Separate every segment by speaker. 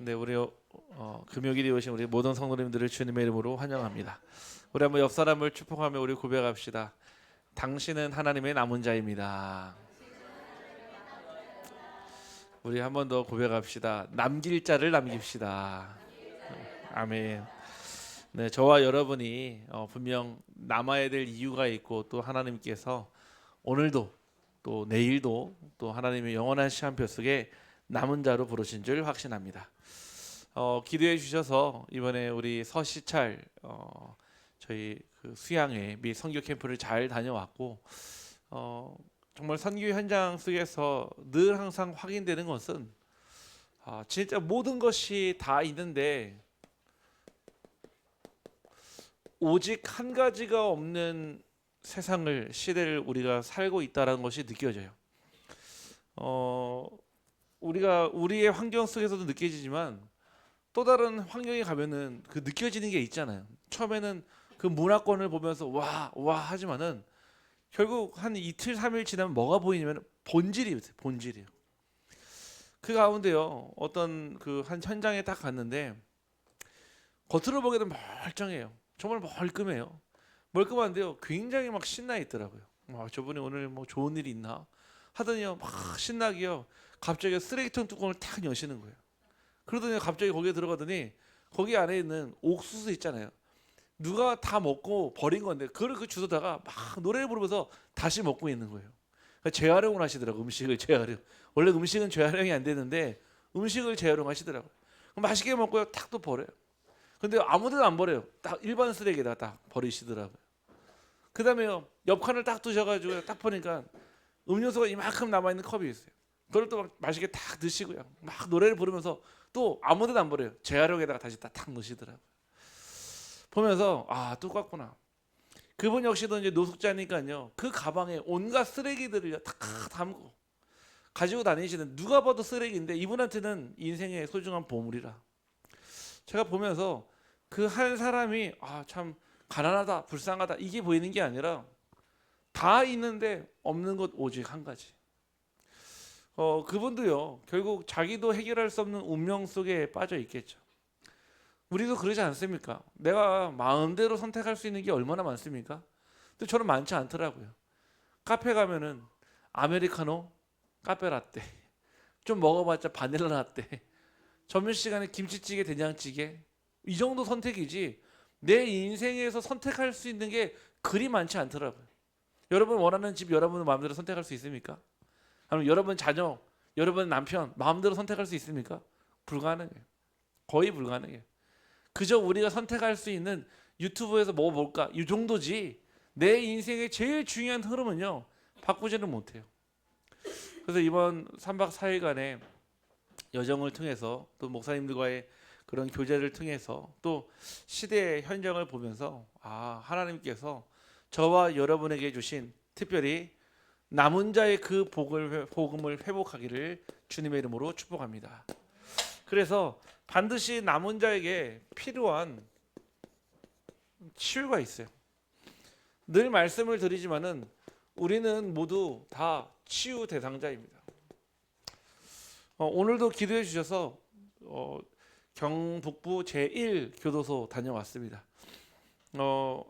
Speaker 1: 네, 우리 금요일에 오신 우리 모든 성도님들을 주님의 이름으로 환영합니다. 우리 한번 옆 사람을 축복하며 우리 고백합시다. 당신은 하나님의 남은 자입니다. 우리 한 번 더 고백합시다. 남길 자를 남깁시다. 아멘. 네, 저와 여러분이 분명 남아야 될 이유가 있고 또 하나님께서 오늘도 또 내일도 또 하나님의 영원한 시한표 속에 남은 자로 부르신 줄 확신합니다. 기도해 주셔서 이번에 우리 서시찰 저희 그 수양회 및 선교 캠프를 잘 다녀왔고 정말 선교 현장 속에서 늘 항상 확인되는 것은 진짜 모든 것이 다 있는데 오직 한 가지가 없는 세상을 시대를 우리가 살고 있다는 것이 느껴져요. 우리가 우리의 환경 속에서도 느껴지지만 또 다른 환경에 가면은 그 느껴지는 게 있잖아요. 처음에는 그 문화권을 보면서 와 하지만은 결국 한 이틀 3일 지나면 뭐가 보이냐면 본질이에요. 본질이에요. 그 가운데요. 어떤 그 한 현장에 딱 갔는데 겉으로 보기에는 멀쩡해요. 정말 멀끔해요. 멀끔한데요. 굉장히 막 신나 있더라고요. 저분이 오늘 뭐 좋은 일이 있나 하더니요. 막 신나게요. 갑자기 쓰레기통 뚜껑을 탁 여시는 거예요. 그러더니 갑자기 거기에 들어가더니 거기 안에 있는 옥수수 있잖아요. 누가 다 먹고 버린 건데 그걸 그 주워다가 막 노래를 부르면서 다시 먹고 있는 거예요. 그러니까 재활용을 하시더라고. 음식을 재활용. 원래 음식은 재활용이 안 되는데 음식을 재활용하시더라고요. 그럼 맛있게 먹고요. 탁 또 버려요. 근데 아무데나 안 버려요. 딱 일반 쓰레기에다 딱 버리시더라고요. 그 다음에요. 옆 칸을 딱 두셔가지고 딱 보니까 음료수가 이만큼 남아있는 컵이 있어요. 그걸 또 막 맛있게 딱 드시고요. 막 노래를 부르면서 또 아무데나 안 버려요. 재활용에다가 다시 딱 넣으시더라고요. 보면서 똑같구나. 그분 역시도 이제 노숙자니까요. 그 가방에 온갖 쓰레기들을 다 담고 가지고 다니시는 누가 봐도 쓰레기인데 이분한테는 인생의 소중한 보물이라. 제가 보면서 그 한 사람이 참 가난하다, 불쌍하다 이게 보이는 게 아니라 다 있는데 없는 것 오직 한 가지. 그분도요. 결국 자기도 해결할 수 없는 운명 속에 빠져 있겠죠. 우리도 그러지 않습니까? 내가 마음대로 선택할 수 있는 게 얼마나 많습니까? 근데 저는 많지 않더라고요. 카페 가면은 아메리카노, 카페라떼, 좀 먹어봤자 바닐라 라떼, 점심시간에 김치찌개, 된장찌개 이 정도 선택이지 내 인생에서 선택할 수 있는 게 그리 많지 않더라고요. 여러분 원하는 집 여러분 마음대로 선택할 수 있습니까? 아니면 여러분 자녀, 여러분 남편 마음대로 선택할 수 있습니까? 불가능해요. 거의 불가능해요. 그저 우리가 선택할 수 있는 유튜브에서 뭐 볼까 이 정도지 내 인생의 제일 중요한 흐름은요 바꾸지는 못해요. 그래서 이번 3박 4일간의 여정을 통해서 또 목사님들과의 그런 교제를 통해서 또 시대의 현장을 보면서 하나님께서 저와 여러분에게 주신 특별히 남은 자의 그 복음을 회복하기를 주님의 이름으로 축복합니다. 그래서 반드시 남은 자에게 필요한 치유가 있어요. 늘 말씀을 드리지만은 우리는 모두 다 치유 대상자입니다. 오늘도 기도해 주셔서 경북부 제1교도소 다녀왔습니다.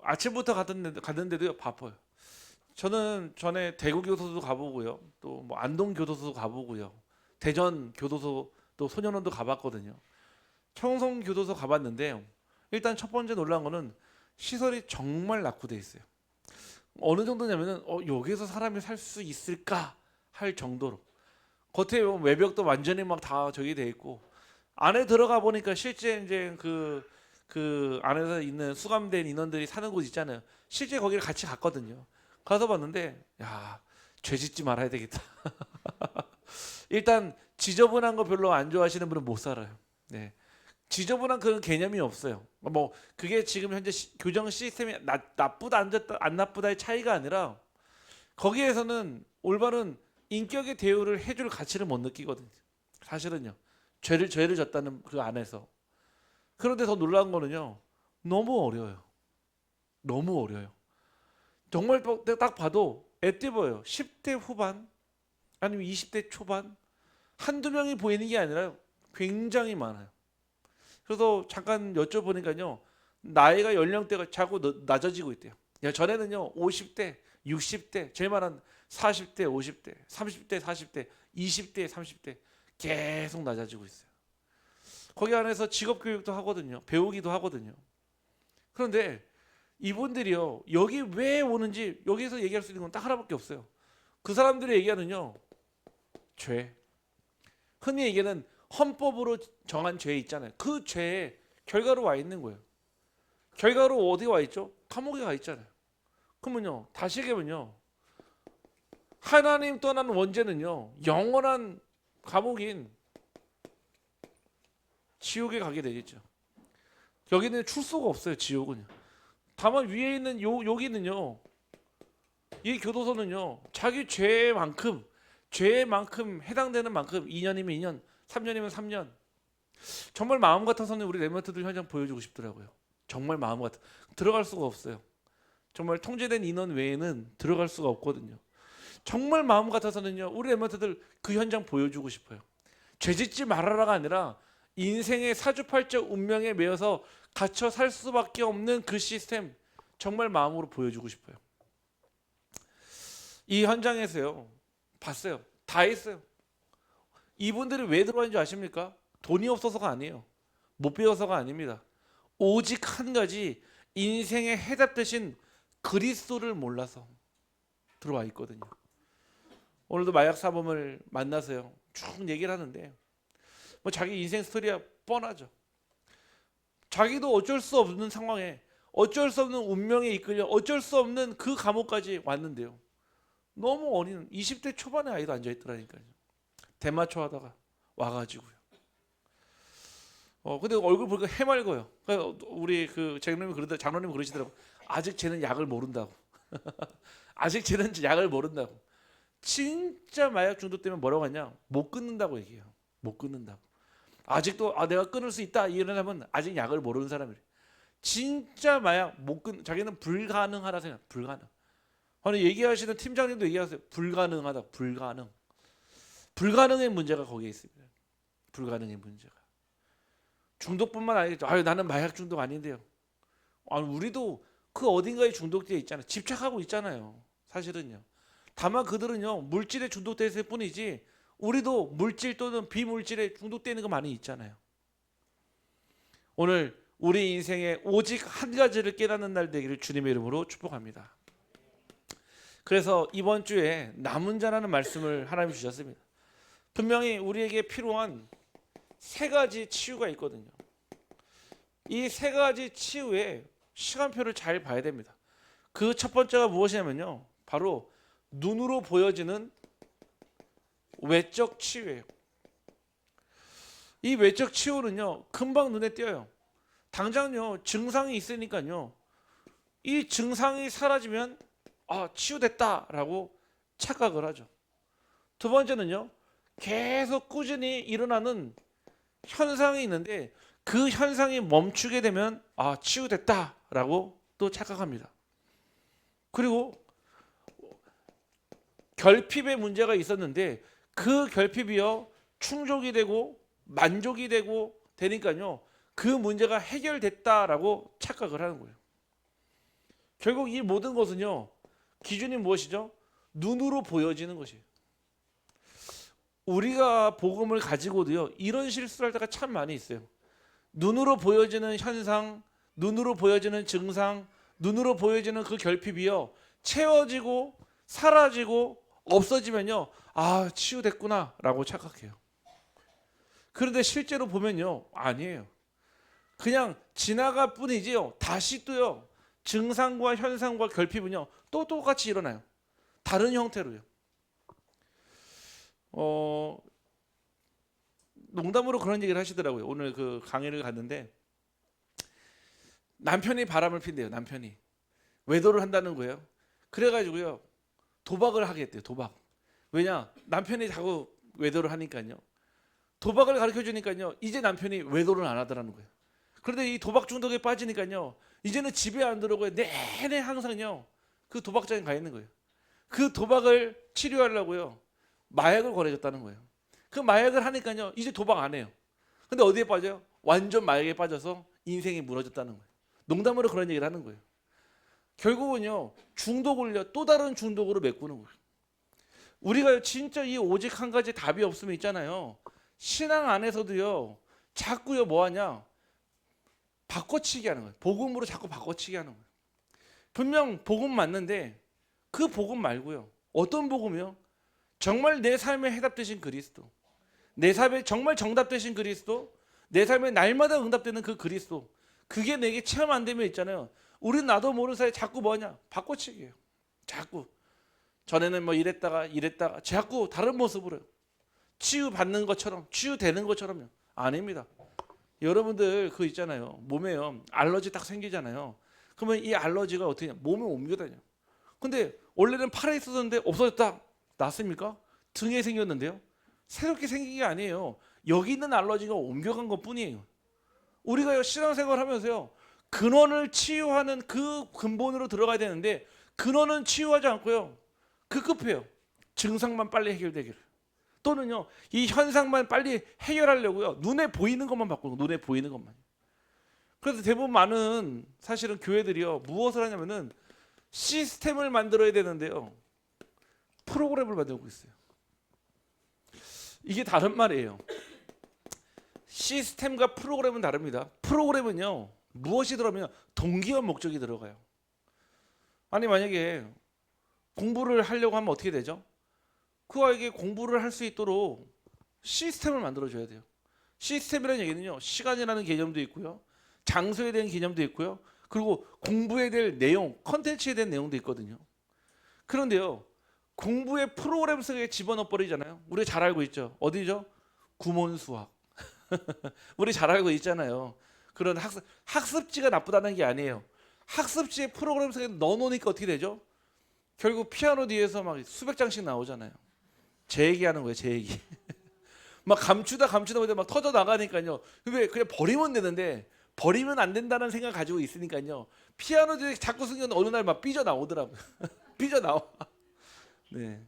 Speaker 1: 아침부터 갔는데도 바빠요. 저는 전에 대구 교도소도 가보고요, 또 뭐 안동 교도소도 가보고요, 대전 교도소 또 소년원도 가봤거든요. 청송 교도소 가봤는데 일단 첫 번째 놀란 거는 시설이 정말 낙후돼 있어요. 어느 정도냐면은 여기서 사람이 살 수 있을까 할 정도로 겉에 외벽도 완전히 막 다 저기 돼 있고 안에 들어가 보니까 실제 이제 그 안에서 있는 수감된 인원들이 사는 곳 있잖아요. 실제 거기를 같이 갔거든요. 가서 봤는데 죄 짓지 말아야 되겠다. 일단 지저분한 거 별로 안 좋아하시는 분은 못 살아요. 네. 지저분한 그런 개념이 없어요. 뭐 그게 지금 현재 교정 시스템이 나쁘다 안 나쁘다의 차이가 아니라 거기에서는 올바른 인격의 대우를 해줄 가치를 못 느끼거든요. 사실은요. 죄를 졌다는 그 안에서. 그런데 더 놀라운 거는요. 너무 어려워요. 너무 어려요. 정말 딱 봐도 애때 보여요. 10대 후반 아니면 20대 초반 한두 명이 보이는 게 아니라 굉장히 많아요. 그래서 잠깐 여쭤보니까요. 나이가 연령대가 자꾸 낮아지고 있대요. 야, 전에는요. 50대, 60대, 제일 많은 40대, 50대, 30대, 40대, 20대, 30대 계속 낮아지고 있어요. 거기 안에서 직업 교육도 하거든요. 배우기도 하거든요. 그런데 이분들이요. 여기 왜 오는지 여기서 얘기할 수 있는 건 딱 하나밖에 없어요. 그 사람들이 얘기하는요. 죄. 흔히 얘기하는 헌법으로 정한 죄 있잖아요. 그 죄의 결과로 와 있는 거예요. 결과로 어디 와 있죠? 감옥에 가 있잖아요. 그러면요. 다시 얘기하면요. 하나님 떠난 원죄는요. 영원한 감옥인 지옥에 가게 되겠죠. 여기는 출소가 없어요. 지옥은요. 다만 위에 있는 여기는요. 이 교도소는요. 자기 죄만큼 해당되는 만큼 2년이면 2년, 3년이면 3년. 정말 마음 같아서는 우리 랩런트들 현장 보여주고 싶더라고요. 정말 마음 같아. 들어갈 수가 없어요. 정말 통제된 인원 외에는 들어갈 수가 없거든요. 정말 마음 같아서는요. 우리 랩런트들 그 현장 보여주고 싶어요. 죄짓지 말아라가 아니라 인생의 사주팔적 운명에 매여서 갇혀 살 수밖에 없는 그 시스템 정말 마음으로 보여주고 싶어요. 이 현장에서요. 봤어요. 다 했어요. 이분들이 왜 들어왔는지 아십니까? 돈이 없어서가 아니에요. 못 배워서가 아닙니다. 오직 한 가지 인생의 해답 대신 그리스도를 몰라서 들어와 있거든요. 오늘도 마약 사범을 만나서요. 쭉 얘기를 하는데 뭐 자기 인생 스토리가 뻔하죠. 자기도 어쩔 수 없는 상황에 어쩔 수 없는 운명에 이끌려 어쩔 수 없는 그 감옥까지 왔는데요. 너무 어린 20대 초반의 아이도 앉아있더라니까요. 대마초 하다가 와가지고요. 근데 얼굴 보니까 해맑어요. 우리 그 장로님 그러시더라고. 아직 쟤는 약을 모른다고. 아직 쟤는 약을 모른다고. 진짜 마약 중독 때문에 뭐라고 하냐? 못 끊는다고 얘기해요. 못 끊는다고. 아직도 내가 끊을 수 있다 이런 사람은 아직 약을 모르는 사람이래. 진짜 마약 못 끊. 자기는 불가능하다 생각. 불가능. 아니 얘기하시는 팀장님도 얘기하세요. 불가능하다. 불가능. 불가능의 문제가 거기에 있습니다. 불가능의 문제가. 중독뿐만 아니죠. 나는 마약 중독 아닌데요. 우리도 그 어딘가에 중독되어 있잖아요. 집착하고 있잖아요. 사실은요. 다만 그들은요 물질에 중독되어 있을 뿐이지 우리도 물질 또는 비물질에 중독되는 거 많이 있잖아요. 오늘 우리 인생에 오직 한 가지를 깨닫는 날 되기를 주님의 이름으로 축복합니다. 그래서 이번 주에 남은 자라는 말씀을 하나님이 주셨습니다. 분명히 우리에게 필요한 세 가지 치유가 있거든요. 이 세 가지 치유의 시간표를 잘 봐야 됩니다. 그 첫 번째가 무엇이냐면요. 바로 눈으로 보여지는 외적 치유예요. 이 외적 치유는요. 금방 눈에 띄어요. 당장요. 증상이 있으니까요. 이 증상이 사라지면 치유됐다라고 착각을 하죠. 두 번째는요. 계속 꾸준히 일어나는 현상이 있는데 그 현상이 멈추게 되면 치유됐다라고 또 착각합니다. 그리고 결핍의 문제가 있었는데 그 결핍이요 충족이 되고 만족이 되고 되니까요 그 문제가 해결됐다라고 착각을 하는 거예요. 결국 이 모든 것은요 기준이 무엇이죠? 눈으로 보여지는 것이에요. 우리가 복음을 가지고도요 이런 실수를 할 때가 참 많이 있어요. 눈으로 보여지는 현상, 눈으로 보여지는 증상, 눈으로 보여지는 그 결핍이요 채워지고 사라지고 없어지면요 치유됐구나 라고 착각해요. 그런데 실제로 보면요 아니에요. 그냥 지나갈 뿐이지요 다시 또요 증상과 현상과 결핍은요 또 똑같이 일어나요. 다른 형태로요. 농담으로 그런 얘기를 하시더라고요. 오늘 그 강의를 갔는데 남편이 바람을 핀대요. 남편이 외도를 한다는 거예요. 그래가지고요 도박을 하겠대요. 도박. 왜냐 남편이 자꾸 외도를 하니까요. 도박을 가르쳐 주니까요 이제 남편이 외도를 안 하더라는 거예요. 그런데 이 도박 중독에 빠지니까요 이제는 집에 안 들어오고요 내내 항상요 그 도박장에 가 있는 거예요. 그 도박을 치료하려고요 마약을 권해줬다는 거예요. 그 마약을 하니까요 이제 도박 안 해요. 근데 어디에 빠져요? 완전 마약에 빠져서 인생이 무너졌다는 거예요. 농담으로 그런 얘기를 하는 거예요. 결국은요, 중독을요 또 다른 중독으로 메꾸는 거예요. 우리가 진짜 이 오직 한 가지 답이 없으면 있잖아요. 신앙 안에서도요 자꾸요 뭐하냐, 바꿔치기 하는 거예요. 복음으로 자꾸 바꿔치기 하는 거예요. 분명 복음 맞는데 그 복음 말고요, 어떤 복음이요? 정말 내 삶에 해답되신 그리스도, 내 삶에 정말 정답되신 그리스도, 내 삶에 날마다 응답되는 그 그리스도, 그게 내게 체험 안 되면 있잖아요, 우린 나도 모르는 사이에 자꾸 뭐냐, 바꿔치기예요. 자꾸 전에는 뭐 이랬다가 자꾸 다른 모습으로 치유받는 것처럼, 치유되는 것처럼요. 아닙니다. 여러분들 그 있잖아요, 몸에요 알러지 딱 생기잖아요. 그러면 이 알러지가 어떻게 하냐, 몸에 옮겨다녀. 근데 원래는 팔에 있었는데 없어졌다, 낫습니까? 등에 생겼는데요, 새롭게 생긴 게 아니에요. 여기 있는 알러지가 옮겨간 것 뿐이에요. 우리가 신앙생활 하면서요 근원을 치유하는 그 근본으로 들어가야 되는데 근원은 치유하지 않고요 급급해요. 증상만 빨리 해결되기를, 또는요 이 현상만 빨리 해결하려고요 눈에 보이는 것만 바꾸는 거예요. 눈에 보이는 것만. 그래서 대부분 많은 사실은 교회들이요 무엇을 하냐면은 시스템을 만들어야 되는데요 프로그램을 만들고 있어요. 이게 다른 말이에요. 시스템과 프로그램은 다릅니다. 프로그램은요 무엇이 들어가면 동기와 목적이 들어가요. 아니 만약에 공부를 하려고 하면 어떻게 되죠? 그 아이에게 공부를 할 수 있도록 시스템을 만들어줘야 돼요. 시스템이라는 얘기는요 시간이라는 개념도 있고요, 장소에 대한 개념도 있고요, 그리고 공부해야 될 내용, 컨텐츠에 대한 내용도 있거든요. 그런데요 공부의 프로그램 속에 집어넣어 버리잖아요. 우리 잘 알고 있죠. 어디죠? 구몬수학. 우리 잘 알고 있잖아요. 그런 학습지가 나쁘다는 게 아니에요. 학습지의 프로그램 속에 넣어놓으니까 어떻게 되죠? 결국 피아노 뒤에서 막 수백 장씩 나오잖아요. 제 얘기하는 거예요, 제 얘기. 막 감추다 보다 막 터져 나가니까요. 왜 그냥 버리면 되는데 버리면 안 된다는 생각 가지고 있으니까요. 피아노 뒤에 자꾸 숨겨놓은 어느 날 막 삐져 나오더라고요. 삐져 나와. 네,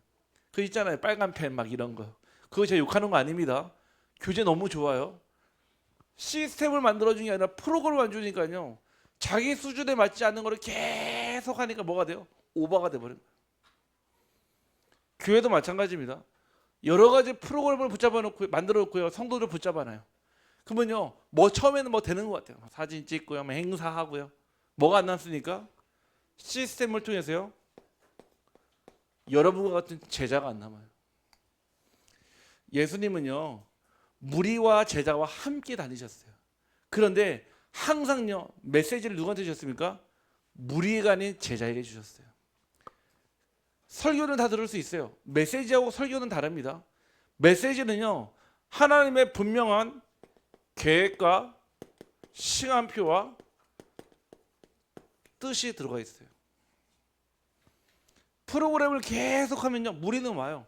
Speaker 1: 그 있잖아요, 빨간 펜 막 이런 거. 그거 제가 욕하는 거 아닙니다. 교재 너무 좋아요. 시스템을 만들어준 게 아니라 프로그램을 만들어주니까요 자기 수준에 맞지 않는 거를 계속 하니까 뭐가 돼요? 오버가 돼버려요. 교회도 마찬가지입니다. 여러 가지 프로그램을 붙잡아 놓고 만들어 놓고요 성도들 붙잡아놔요. 그러면요 뭐 처음에는 뭐 되는 것 같아요. 사진 찍고요, 뭐 행사하고요. 뭐가 안 남습니까? 시스템을 통해서요 여러분과 같은 제자가 안 남아요. 예수님은요 무리와 제자와 함께 다니셨어요. 그런데 항상요 메시지를 누구한테 주셨습니까? 무리가 아닌 제자에게 주셨어요. 설교는 다 들을 수 있어요. 메시지하고 설교는 다릅니다. 메시지는요 하나님의 분명한 계획과 시간표와 뜻이 들어가 있어요. 프로그램을 계속하면요 무리는 와요.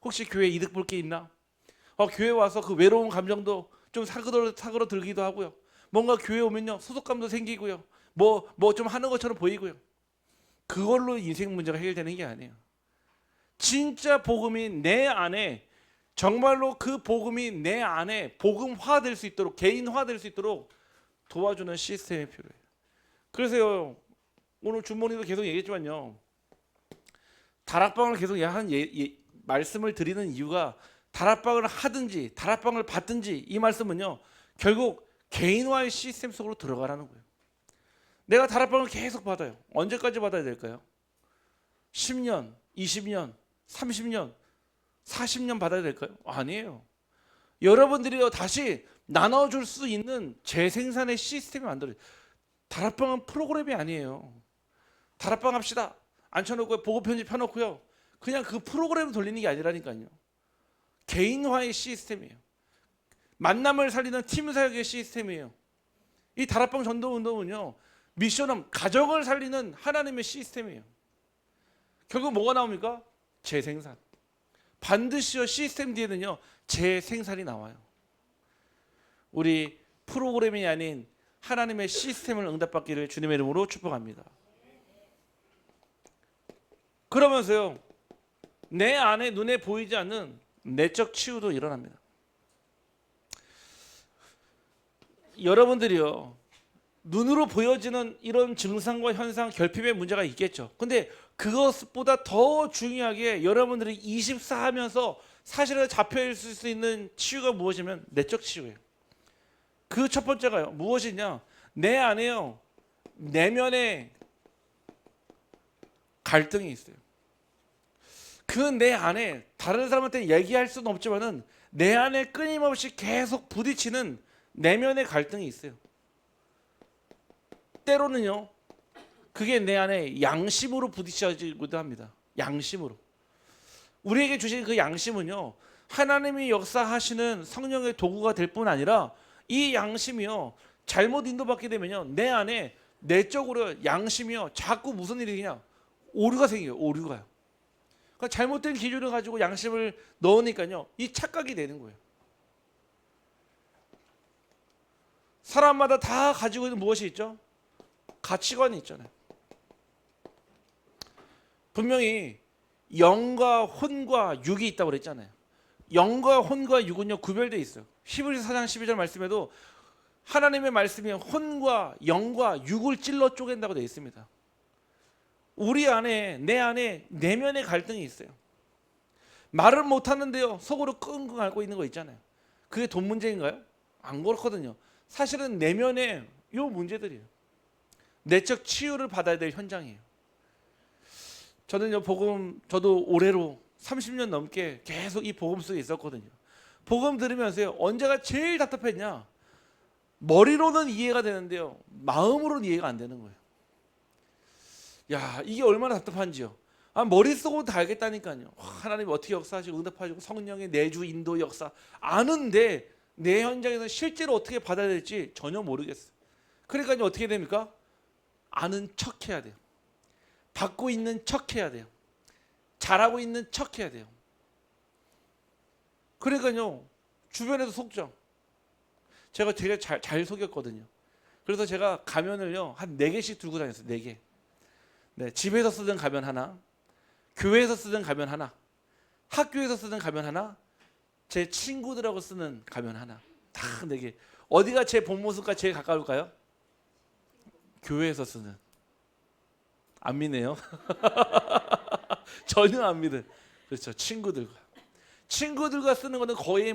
Speaker 1: 혹시 교회 이득 볼 게 있나? 교회 와서 그 외로운 감정도 좀 사그러 들기도 하고요. 뭔가 교회 오면요 소속감도 생기고요. 뭐 좀 하는 것처럼 보이고요. 그걸로 인생 문제가 해결되는 게 아니에요. 진짜 복음이 내 안에, 정말로 그 복음이 내 안에 복음화될 수 있도록, 개인화될 수 있도록 도와주는 시스템이 필요해요. 그래서요 오늘 주모님도 계속 얘기했지만요 다락방을 계속 말씀을 드리는 이유가, 다락방을 하든지 다락방을 받든지 이 말씀은요 결국 개인화의 시스템 속으로 들어가라는 거예요. 내가 다락방을 계속 받아요. 언제까지 받아야 될까요? 10년, 20년, 30년, 40년 받아야 될까요? 아니에요. 여러분들이 다시 나눠줄 수 있는 재생산의 시스템이 만들어요. 다락방은 프로그램이 아니에요. 다락방 합시다 앉혀놓고 보고 편집 펴놓고요 그냥 그 프로그램을 돌리는 게 아니라니까요. 개인화의 시스템이에요. 만남을 살리는 팀 사역의 시스템이에요. 이 다락방 전도 운동은요 미션은 가정을 살리는 하나님의 시스템이에요. 결국 뭐가 나옵니까? 재생산. 반드시요 시스템 뒤에는요 재생산이 나와요. 우리 프로그램이 아닌 하나님의 시스템을 응답받기를 주님의 이름으로 축복합니다. 그러면서요 내 안에 눈에 보이지 않는 내적 치유도 일어납니다. 여러분들이요, 눈으로 보여지는 이런 증상과 현상, 결핍의 문제가 있겠죠. 근데 그것보다 더 중요하게 여러분들이 24 하면서 사실은 잡혀 있을 수 있는 치유가 무엇이면 내적 치유예요. 그 첫 번째가요, 무엇이냐? 내 안에요, 내면에 갈등이 있어요. 그 내 안에 다른 사람한테 얘기할 수는 없지만은 내 안에 끊임없이 계속 부딪히는 내면의 갈등이 있어요. 때로는요, 그게 내 안에 양심으로 부딪혀지기도 합니다. 양심으로. 우리에게 주신 그 양심은요, 하나님이 역사하시는 성령의 도구가 될 뿐 아니라 이 양심이요, 잘못 인도받게 되면요, 내 안에 내적으로 양심이요, 자꾸 무슨 일이냐, 오류가 생겨요. 오류가요. 그러니까 잘못된 기준을 가지고 양심을 넣으니까요, 이 착각이 되는 거예요. 사람마다 다 가지고 있는 무엇이 있죠? 가치관이 있잖아요. 분명히 영과 혼과 육이 있다고 그랬잖아요. 영과 혼과 육은요, 구별되어 있어요. 히브리서 4장 12절 말씀에도 하나님의 말씀이 혼과 영과 육을 찔러 쪼갠다고 되어 있습니다. 우리 안에, 내 안에 내면의 갈등이 있어요. 말을 못하는데요, 속으로 끙끙 앓고 있는 거 있잖아요. 그게 돈 문제인가요? 안 그렇거든요. 사실은 내면에 요 문제들이에요. 내적 치유를 받아야 될 현장이에요. 저는요, 저도 올해로 30년 넘게 계속 이 복음 속에 있었거든요. 복음 들으면서요, 언제가 제일 답답했냐? 머리로는 이해가 되는데요, 마음으로는 이해가 안 되는 거예요. 야, 이게 얼마나 답답한지요. 머릿속으로 다 알겠다니까요. 하나님이 어떻게 역사하시고 응답하시고 성령의 내주 인도 역사 아는데 내 현장에서 실제로 어떻게 받아야 될지 전혀 모르겠어요. 그러니까 어떻게 됩니까? 아는 척 해야 돼요. 받고 있는 척 해야 돼요. 잘하고 있는 척 해야 돼요. 그러니까요, 주변에도 속죠. 제가 되게 잘 속였거든요. 그래서 제가 가면을요, 한 4개씩 들고 다녔어요. 4개. 네, 집에서 쓰던 가면 하나, 교회에서 쓰던 가면 하나, 학교에서 쓰던 가면 하나, 제 친구들하고 쓰는 가면 하나. 다 4개. 어디가 제 본 모습과 제일 가까울까요? 교회에서 쓰는. 안 믿네요. 전혀 안 믿은. 그렇죠. 친구들과 쓰는 거는 거의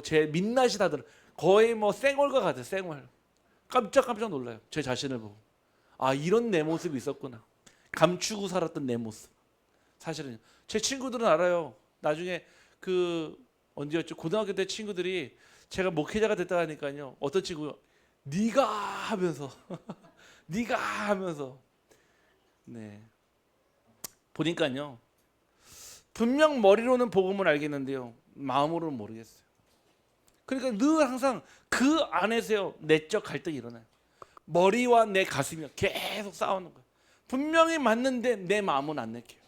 Speaker 1: 제 민낯이 다들 거의 쌩얼과 같아요. 쌩얼. 깜짝 놀라요. 제 자신을 보고. 아, 이런 내 모습이 있었구나. 감추고 살았던 내 모습. 사실은 제 친구들은 알아요. 나중에 언제였죠? 고등학교 때 친구들이 제가 목회자가 됐다 하니까요, 어떤 친구가 네가 하면서 네가 하면서 네, 보니까요, 분명 머리로는 복음을 알겠는데요, 마음으로는 모르겠어요. 그러니까 늘 항상 그 안에서요, 내적 갈등이 일어나요. 머리와 내 가슴이 계속 싸우는 거예요. 분명히 맞는데 내 마음은 안 내켜요.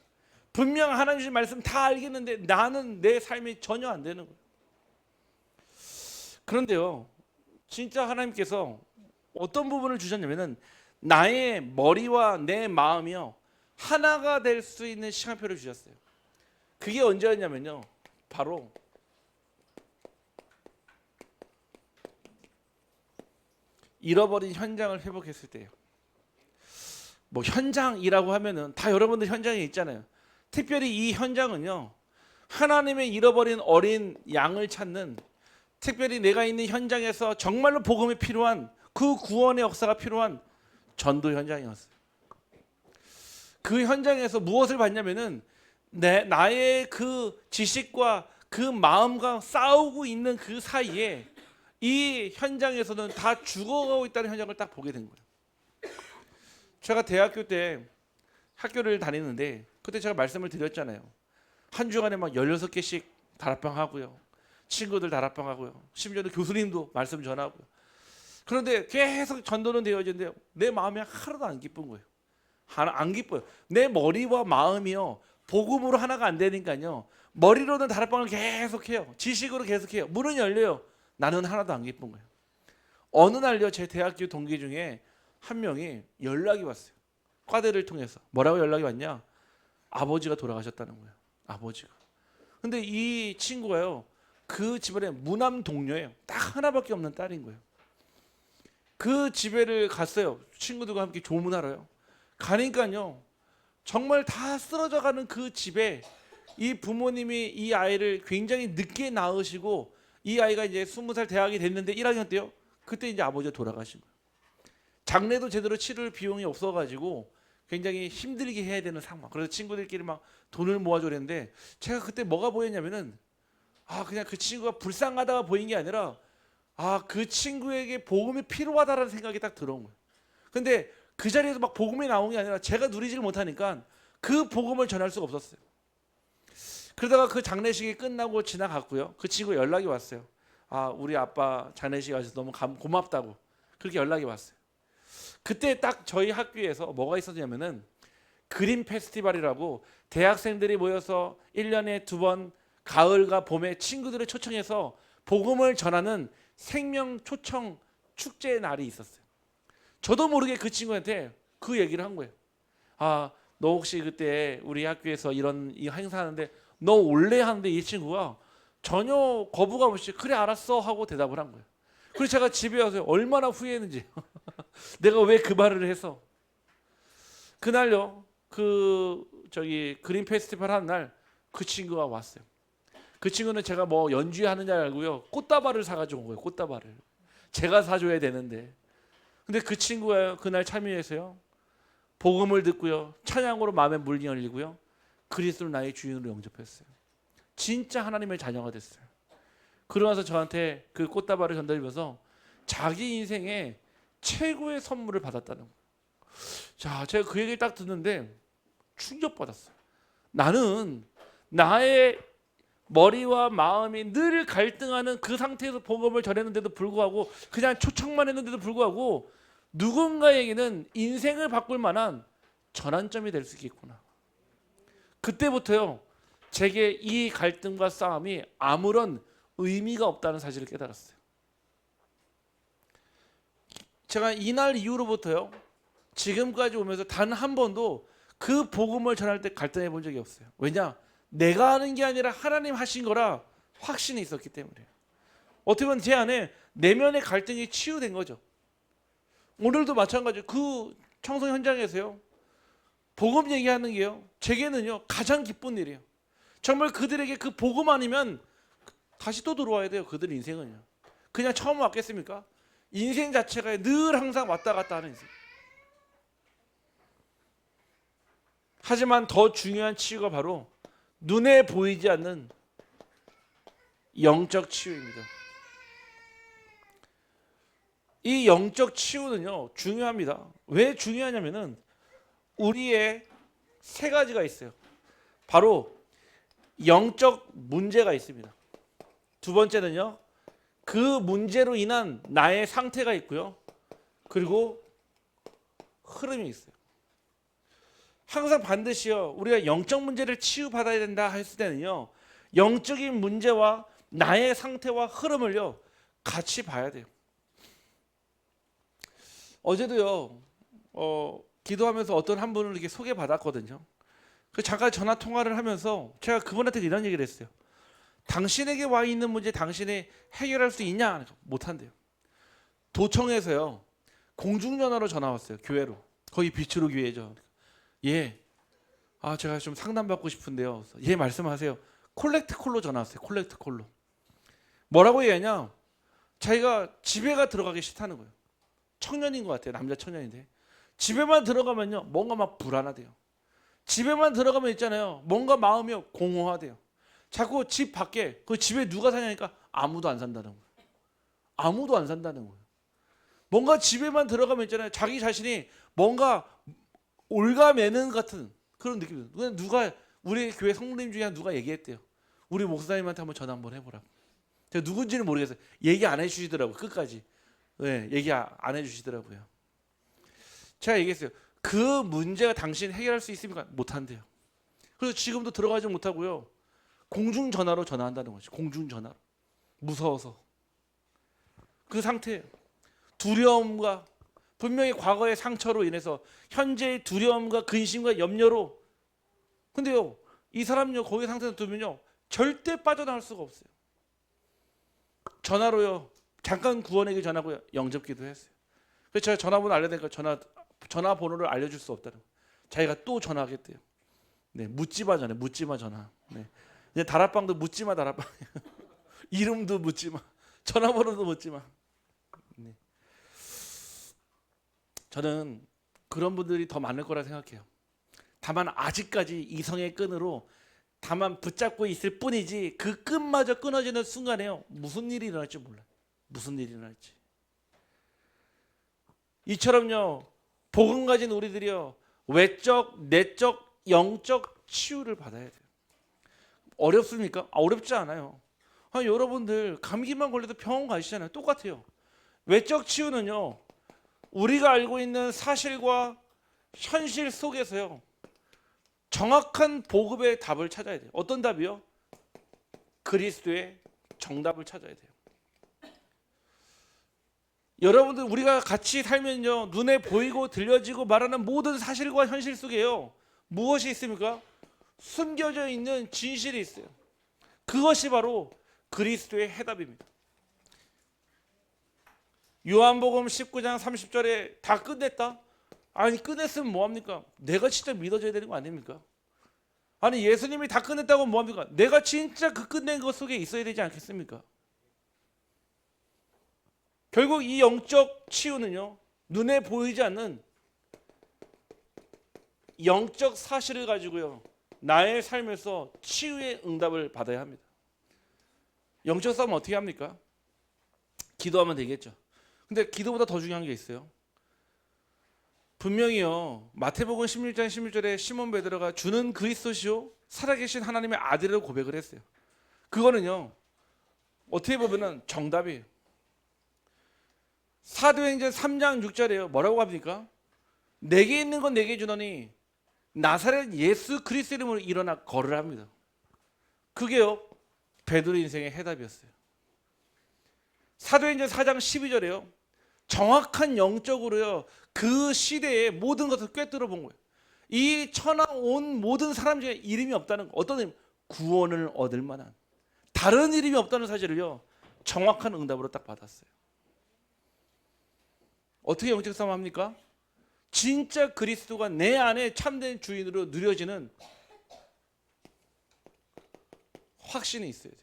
Speaker 1: 분명 하나님 주신 말씀 다 알겠는데 나는 내 삶이 전혀 안 되는 거예요. 그런데요, 진짜 하나님께서 어떤 부분을 주셨냐면은 나의 머리와 내 마음이요, 하나가 될 수 있는 시간표를 주셨어요. 그게 언제였냐면요, 바로 잃어버린 현장을 회복했을 때예요. 현장이라고 하면은 다 여러분들 현장에 있잖아요. 특별히 이 현장은요, 하나님의 잃어버린 어린 양을 찾는, 특별히 내가 있는 현장에서 정말로 복음이 필요한, 그 구원의 역사가 필요한 전도 현장이었어요. 그 현장에서 무엇을 봤냐면은 나의 그 지식과 그 마음과 싸우고 있는 그 사이에 이 현장에서는 다 죽어가고 있다는 현장을 딱 보게 된 거예요. 제가 대학교 때 학교를 다니는데 그때 제가 말씀을 드렸잖아요. 한 주간에 16개씩 다락방 하고요. 친구들 다락방 하고요. 심지어는 교수님도 말씀 전하고요. 그런데 계속 전도는 되어지는데 내 마음이 하나도 안 기쁜 거예요. 안 기뻐요. 내 머리와 마음이요, 복음으로 하나가 안 되니까요, 머리로는 다락방을 계속해요. 지식으로 계속해요. 문은 열려요. 나는 하나도 안 기쁜 거예요. 어느 날요, 제 대학교 동기 중에 한 명이 연락이 왔어요. 과대를 통해서. 뭐라고 연락이 왔냐? 아버지가 돌아가셨다는 거예요. 아버지가. 근데 이 친구가요, 그 집안의 무남 동료예요. 딱 하나밖에 없는 딸인 거예요. 그 집에를 갔어요. 친구들과 함께 조문하러요. 가니까요, 정말 다 쓰러져가는 그 집에 이 부모님이 이 아이를 굉장히 늦게 낳으시고, 이 아이가 이제 20살 대학이 됐는데 1학년 때요. 그때 이제 아버지가 돌아가신 거예요. 장례도 제대로 치를 비용이 없어가지고 굉장히 힘들게 해야 되는 상황. 그래서 친구들끼리 막 돈을 모아줘랬는데, 제가 그때 뭐가 보였냐면은, 그냥 그 친구가 불쌍하다가 보인 게 아니라, 그 친구에게 복음이 필요하다라는 생각이 딱 들어온 거예요. 근데 그 자리에서 막 복음이 나온 게 아니라 제가 누리지를 못하니까 그 복음을 전할 수가 없었어요. 그러다가 그 장례식이 끝나고 지나갔고요. 그 친구 연락이 왔어요. 우리 아빠 장례식 와서 너무 고맙다고 그렇게 연락이 왔어요. 그때 딱 저희 학교에서 뭐가 있었냐면은 그림 페스티벌이라고 대학생들이 모여서 1년에 2번 가을과 봄에 친구들을 초청해서 복음을 전하는 생명 초청 축제의 날이 있었어요. 저도 모르게 그 친구한테 그 얘기를 한 거예요. 너 혹시 그때 우리 학교에서 이 행사하는데 너 올래 하는데, 이 친구가 전혀 거부감 없이 그래 알았어 하고 대답을 한 거예요. 그래서 제가 집에 와서 얼마나 후회했는지 내가 왜 그 말을 해서. 그날요, 그림 페스티벌 하는 날 그 친구가 왔어요. 그 친구는 제가 뭐 연주하는 줄 알고요, 꽃다발을 사가지고 온 거예요. 꽃다발을 제가 사줘야 되는데. 근데 그 친구가 그날 참여해서요, 복음을 듣고요, 찬양으로 마음의 문이 열리고요, 그리스도를 나의 주인으로 영접했어요. 진짜 하나님의 자녀가 됐어요. 그러면서 저한테 그 꽃다발을 전달하면서 자기 인생의 최고의 선물을 받았다는 거예요. 자, 제가 그 얘기를 딱 듣는데 충격받았어요. 나는 나의 머리와 마음이 늘 갈등하는 그 상태에서 복음을 전했는데도 불구하고, 그냥 초청만 했는데도 불구하고 누군가에게는 인생을 바꿀 만한 전환점이 될 수 있겠구나. 그때부터요, 제게 이 갈등과 싸움이 아무런 의미가 없다는 사실을 깨달았어요. 제가 이날 이후로부터요, 지금까지 오면서 단 한 번도 그 복음을 전할 때 갈등해 본 적이 없어요. 왜냐? 내가 하는 게 아니라 하나님 하신 거라 확신이 있었기 때문에. 어떻게 보면 제 안에 내면의 갈등이 치유된 거죠. 오늘도 마찬가지로 그 청소 현장에서요, 복음 얘기하는 게요, 제게는요 가장 기쁜 일이에요. 정말 그들에게 그 복음 아니면 다시 또 들어와야 돼요. 그들 인생은요, 그냥 처음 왔겠습니까? 인생 자체가 늘 항상 왔다 갔다 하는 인생. 하지만 더 중요한 치유가 바로 눈에 보이지 않는 영적 치유입니다. 이 영적 치유는요 중요합니다. 왜 중요하냐면은 우리의 세 가지가 있어요. 바로 영적 문제가 있습니다. 두 번째는요, 그 문제로 인한 나의 상태가 있고요, 그리고 흐름이 있어요. 항상 반드시요, 우리가 영적 문제를 치유받아야 된다 했을 때는요, 영적인 문제와 나의 상태와 흐름을요 같이 봐야 돼요. 어제도요, 기도하면서 어떤 한 분을 이렇게 소개받았거든요. 그 잠깐 전화 통화를 하면서 제가 그분한테 이런 얘기를 했어요. 당신에게 와 있는 문제 당신이 해결할 수 있냐? 못한대요. 도청에서요, 공중전화로 전화 왔어요. 교회로. 거기 비추로 교회죠. 예, 제가 좀 상담받고 싶은데요. 예, 말씀하세요. 콜렉트 콜로 전화 왔어요. 콜렉트 콜로. 뭐라고 얘기하냐? 자기가 집에가 들어가기 싫다는 거예요. 청년인 것 같아요. 남자 청년인데 집에만 들어가면요 뭔가 막 불안하대요. 집에만 들어가면 있잖아요, 뭔가 마음이 공허하대요. 자꾸 집 밖에, 그 집에 누가 사냐니까 아무도 안 산다는 거예요. 아무도 안 산다는 거예요. 뭔가 집에만 들어가면 있잖아요, 자기 자신이 뭔가 올가매는 같은 그런 느낌이 들어요. 누가 우리 교회 성도님 중에 누가 얘기했대요. 우리 목사님한테 한번 전화 한번 해보라고. 제가 누군지는 모르겠어요. 얘기 안 해주시더라고요. 끝까지. 네, 얘기 안 해주시더라고요. 제가 얘기했어요. 그 문제가 당신 해결할 수 있습니까? 못한대요. 그래서 지금도 들어가지 못하고요, 공중전화로 전화한다는 거죠. 공중전화로. 무서워서. 그 상태예요. 두려움과, 분명히 과거의 상처로 인해서 현재의 두려움과 근심과 염려로. 근데요, 이 사람요 거기 상태에서 두면요 절대 빠져나갈 수가 없어요. 전화로요 잠깐 구원에게 전하고요 영접기도 했어요. 그래서 제가 전화번호 알려드니까 전화번호를 알려줄 수 없다는. 자기가 또 전화하겠대요. 네, 묻지마 전화, 묻지마 전화. 네, 이제 다락방도 묻지마 다락방. 이름도 묻지마, 전화번호도 묻지마. 네. 저는 그런 분들이 더 많을 거라 생각해요. 다만 아직까지 이성의 끈으로 다만 붙잡고 있을 뿐이지 그 끈마저 끊어지는 순간에요, 무슨 일이 일어날지 몰라요. 무슨 일이 일어날지. 이처럼요, 복음 가진 우리들이요, 외적, 내적, 영적 치유를 받아야 돼요. 어렵습니까? 어렵지 않아요. 여러분들 감기만 걸려도 병원 가시잖아요. 똑같아요. 외적 치유는요, 우리가 알고 있는 사실과 현실 속에서요, 정확한 복음의 답을 찾아야 돼요. 어떤 답이요? 그리스도의 정답을 찾아야 돼요. 여러분들, 우리가 같이 살면요, 눈에 보이고 들려지고 말하는 모든 사실과 현실 속에요, 무엇이 있습니까? 숨겨져 있는 진실이 있어요. 그것이 바로 그리스도의 해답입니다. 요한복음 19장 30절에 다 끝냈다? 아니, 끝냈으면 뭐합니까? 내가 진짜 믿어줘야 되는 거 아닙니까? 아니, 예수님이 다 끝냈다고 뭐합니까? 내가 진짜 그 끝낸 것 속에 있어야 되지 않겠습니까? 결국 이 영적 치유는요, 눈에 보이지 않는 영적 사실을 가지고요, 나의 삶에서 치유의 응답을 받아야 합니다. 영적 싸움 어떻게 합니까? 기도하면 되겠죠. 근데 기도보다 더 중요한 게 있어요. 분명히요, 마태복음 16장 16절에 시몬 베드로가 주는 그리스도시요 살아계신 하나님의 아들을 고백을 했어요. 그거는요, 어떻게 보면은 정답이에요. 사도행전 3장 6절에요, 뭐라고 합니까? 내게 있는 건 내게 주노니 나사렛 예수 그리스도 이름으로 일어나 걸으라 합니다. 그게요, 베드로 인생의 해답이었어요. 사도행전 4장 12절에요, 정확한 영적으로요, 그 시대의 모든 것을 꿰뚫어 본 거예요. 이 천하 온 모든 사람 중에 이름이 없다는 거, 어떤 이름? 구원을 얻을 만한 다른 이름이 없다는 사실을요, 정확한 응답으로 딱 받았어요. 어떻게 영적 싸움 합니까? 진짜 그리스도가 내 안에 참된 주인으로 누려지는 확신이 있어야 돼요.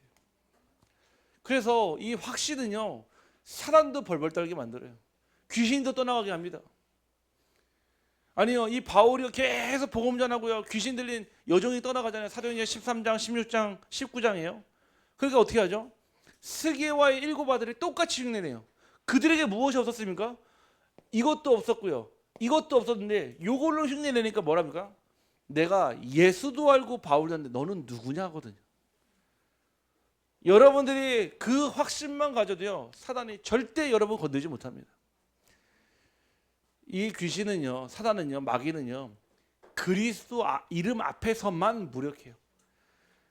Speaker 1: 그래서 이 확신은요, 사람도 벌벌 떨게 만들어요. 귀신도 떠나가게 합니다. 아니요, 이 바울이 계속 복음 전하고요, 귀신 들린 여종이 떠나가잖아요. 사도행전 13장, 16장, 19장이에요. 그러니까 어떻게 하죠? 스게와의 7 아들이 똑같이 흉내내요. 그들에게 무엇이 없었습니까? 이것도 없었고요, 이것도 없었는데 이걸로 흉내내니까 뭐랍니까? 내가 예수도 알고 바울도 아는데 너는 누구냐 하거든요. 여러분들이 그 확신만 가져도요, 사단이 절대 여러분 건들지 못합니다. 이 귀신은요, 사단은요, 마귀는요, 그리스도 이름 앞에서만 무력해요.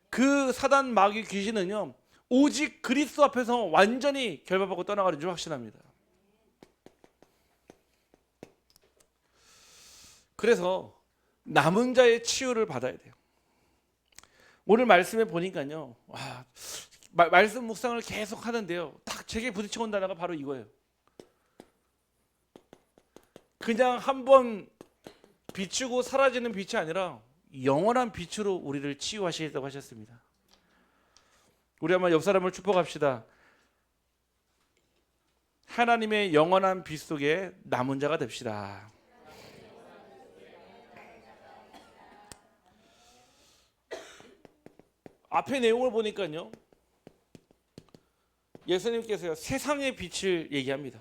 Speaker 1: 그 사단, 마귀, 귀신은요, 오직 그리스도 앞에서 완전히 결박하고 떠나가는 줄 확신합니다. 그래서 남은 자의 치유를 받아야 돼요. 오늘 말씀에 보니까요, 말씀 묵상을 계속 하는데요, 딱 제게 부딪혀 온 단어가 바로 이거예요. 그냥 한번 비추고 사라지는 빛이 아니라 영원한 빛으로 우리를 치유하시겠다고 하셨습니다. 우리 한번 옆 사람을 축복합시다. 하나님의 영원한 빛 속에 남은 자가 됩시다. 앞에 내용을 보니까요, 예수님께서요, 세상의 빛을 얘기합니다.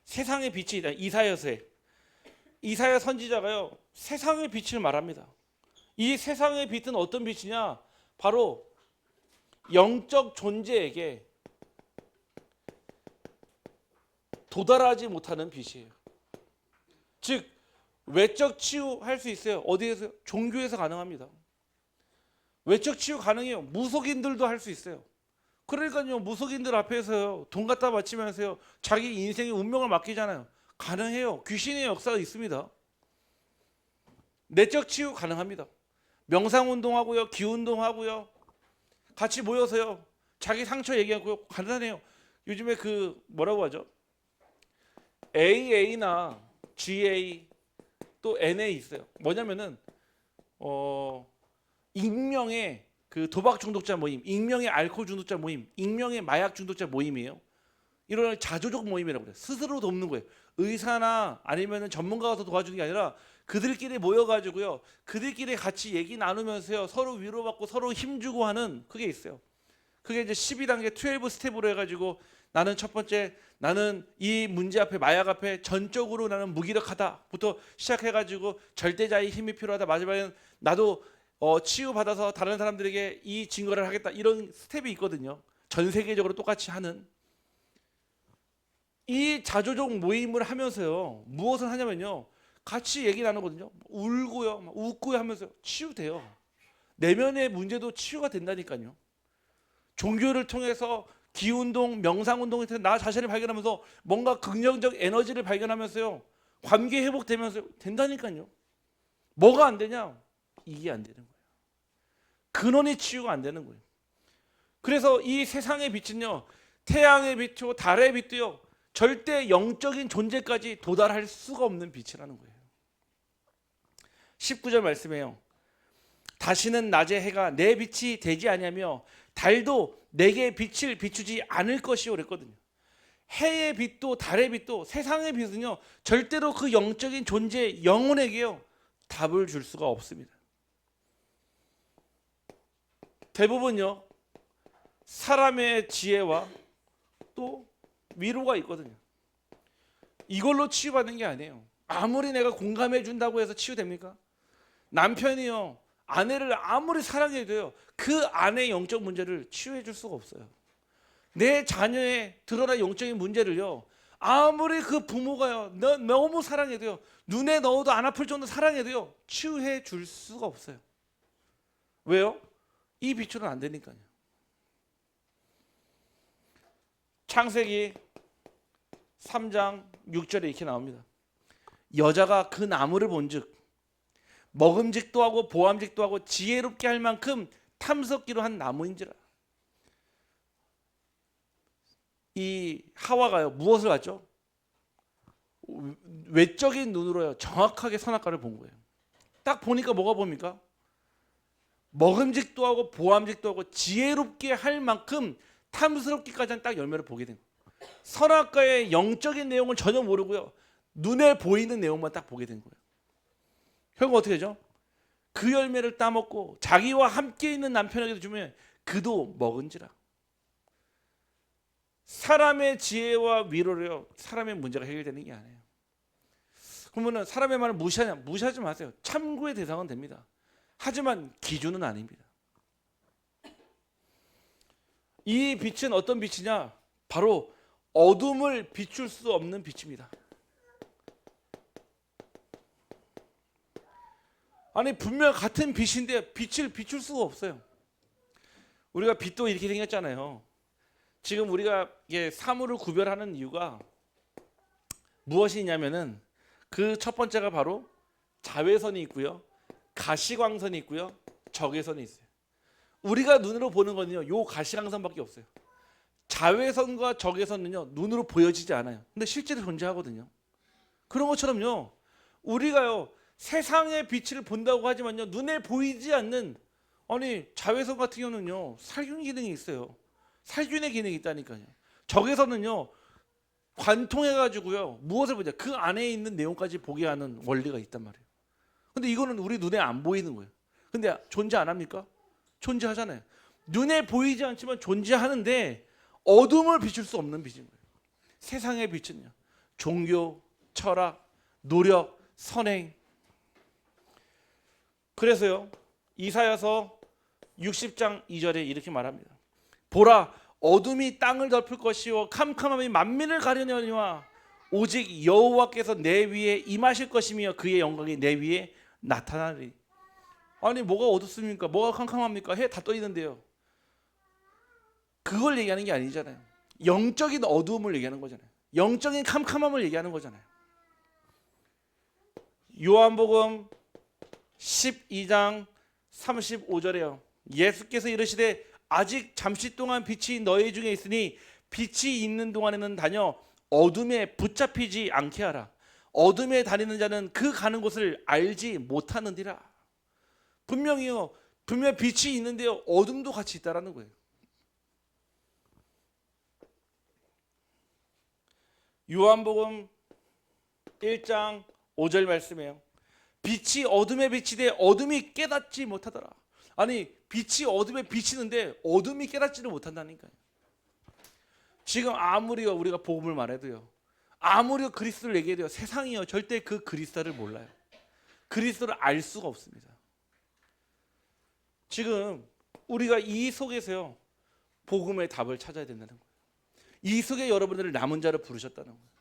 Speaker 1: 세상의 빛이 이사야서에, 이사야 선지자가요, 세상의 빛을 말합니다. 이 세상의 빛은 어떤 빛이냐? 바로 영적 존재에게 도달하지 못하는 빛이에요. 즉 외적 치유할 수 있어요. 어디에서? 종교에서 가능합니다. 외적 치유 가능해요. 무속인들도 할 수 있어요. 그러니까요, 무속인들 앞에서요, 돈 갖다 바치면서요, 자기 인생의 운명을 맡기잖아요. 가능해요. 귀신의 역사가 있습니다. 내적 치유 가능합니다. 명상운동하고요, 기운동하고요, 같이 모여서요, 자기 상처 얘기하고요, 간단해요. 요즘에 그 뭐라고 하죠? AA나 GA 또 NA 있어요. 뭐냐면은 익명의 그 도박 중독자 모임, 익명의 알코올 중독자 모임, 익명의 마약 중독자 모임이에요. 이런 자조적 모임이라고 그래요. 스스로 돕는 거예요. 의사나 아니면은 전문가가 와서 도와주는 게 아니라 그들끼리 모여가지고요. 그들끼리 같이 얘기 나누면서요. 서로 위로받고 서로 힘주고 하는 그게 있어요. 그게 이제 12단계 12 스텝으로 해가지고 나는 첫 번째 나는 이 문제 앞에 마약 앞에 전적으로 나는 무기력하다부터 시작해가지고 절대자의 힘이 필요하다. 마지막에는 나도 치유받아서 다른 사람들에게 이 증거를 하겠다. 이런 스텝이 있거든요. 전 세계적으로 똑같이 하는. 이 자조적 모임을 하면서요. 무엇을 하냐면요. 같이 얘기 나누거든요. 울고요. 막 웃고요 하면서 치유돼요. 내면의 문제도 치유가 된다니까요. 종교를 통해서 기운동, 명상운동을 통해서 나 자신을 발견하면서 뭔가 긍정적 에너지를 발견하면서요. 관계 회복되면서 된다니까요. 뭐가 안 되냐? 이게 안 되는 거예요. 근원이 치유가 안 되는 거예요. 그래서 이 세상의 빛은요. 태양의 빛이고 달의 빛도요. 절대 영적인 존재까지 도달할 수가 없는 빛이라는 거예요. 19절 말씀이에요. 다시는 낮의 해가 내 빛이 되지 아니하며 달도 내게 빛을 비추지 않을 것이요 그랬거든요. 해의 빛도 달의 빛도 세상의 빛은요. 절대로 그 영적인 존재 영혼에게요. 답을 줄 수가 없습니다. 대부분요. 사람의 지혜와 또 위로가 있거든요. 이걸로 치유받는 게 아니에요. 아무리 내가 공감해 준다고 해서 치유됩니까? 남편이요. 아내를 아무리 사랑해도요. 그 아내의 영적 문제를 치유해 줄 수가 없어요. 내 자녀의 드러난 영적인 문제를요. 아무리 그 부모가요. 너무 사랑해도요. 눈에 넣어도 안 아플 정도 사랑해도요. 치유해 줄 수가 없어요. 왜요? 이 빛으로는 안 되니까요. 창세기 3장 6절에 이렇게 나옵니다. 여자가 그 나무를 본즉 먹음직도 하고 보암직도 하고 지혜롭게 할 만큼 탐스럽기로 한 나무인지라. 이 하와가요 무엇을 봤죠? 외적인 눈으로요 정확하게 선악과를 본 거예요. 딱 보니까 뭐가 봅니까? 먹음직도 하고 보암직도 하고 지혜롭게 할 만큼 탐스럽기까지 한 딱 열매를 보게 된 거예요. 선악과의 영적인 내용을 전혀 모르고요. 눈에 보이는 내용만 딱 보게 된 거예요. 결국 어떻게 되죠? 그 열매를 따먹고 자기와 함께 있는 남편에게도 주면 그도 먹은지라. 사람의 지혜와 위로로요. 사람의 문제가 해결되는 게 아니에요. 그러면 사람의 말을 무시하지 마세요. 참고의 대상은 됩니다. 하지만 기준은 아닙니다. 이 빛은 어떤 빛이냐? 바로 어둠을 비출 수 없는 빛입니다. 아니 분명 같은 빛인데 빛을 비출 수가 없어요. 우리가 빛도 이렇게 생겼잖아요. 지금 우리가 사물을 구별하는 이유가 무엇이 있냐면은 그 첫 번째가 바로 자외선이 있고요. 가시광선이 있고요. 적외선이 있어요. 우리가 눈으로 보는 거는요. 요 가시광선밖에 없어요. 자외선과 적외선은요. 눈으로 보여지지 않아요. 근데 실제로 존재하거든요. 그런 것처럼요. 우리가요. 세상의 빛을 본다고 하지만요. 눈에 보이지 않는 자외선 같은 경우는요. 살균 기능이 있어요. 살균의 기능이 있다니까요. 적외선은요. 관통해가지고요. 무엇을 보냐. 그 안에 있는 내용까지 보게 하는 원리가 있단 말이에요. 근데 이거는 우리 눈에 안 보이는 거예요. 근데 존재 안 합니까? 존재하잖아요. 눈에 보이지 않지만 존재하는데 어둠을 비출 수 없는 빛인 거예요. 세상의 빛은요. 종교, 철학, 노력, 선행. 그래서요. 이사야서 60장 2절에 이렇게 말합니다. 보라 어둠이 땅을 덮을 것이요 캄캄함이 만민을 가려내니와 오직 여호와께서 내 위에 임하실 것이며 그의 영광이 내 위에 나타나리. 아니 뭐가 어둡습니까? 뭐가 캄캄합니까? 해 다 떠 있는데요. 그걸 얘기하는 게 아니잖아요. 영적인 어두움을 얘기하는 거잖아요. 영적인 캄캄함을 얘기하는 거잖아요. 요한복음 12장 35절에요. 예수께서 이르시되 아직 잠시 동안 빛이 너희 중에 있으니 빛이 있는 동안에는 다녀 어둠에 붙잡히지 않게 하라. 어둠에 다니는 자는 그 가는 곳을 알지 못하느니라. 분명히요. 분명 빛이 있는데요. 어둠도 같이 있다라는 거예요. 요한복음 1장 5절 말씀이에요. 빛이 어둠에 비치되 어둠이 깨닫지 못하더라. 아니 빛이 어둠에 비치는데 어둠이 깨닫지를 못한다니까요. 지금 아무리 우리가 복음을 말해도요. 아무리 그리스도를 얘기해도요. 세상이요. 절대 그 그리스도를 몰라요. 그리스도를 알 수가 없습니다. 지금 우리가 이 속에서요. 복음의 답을 찾아야 된다는 거예요. 이 속에 여러분들을 남은 자로 부르셨다는 거예요.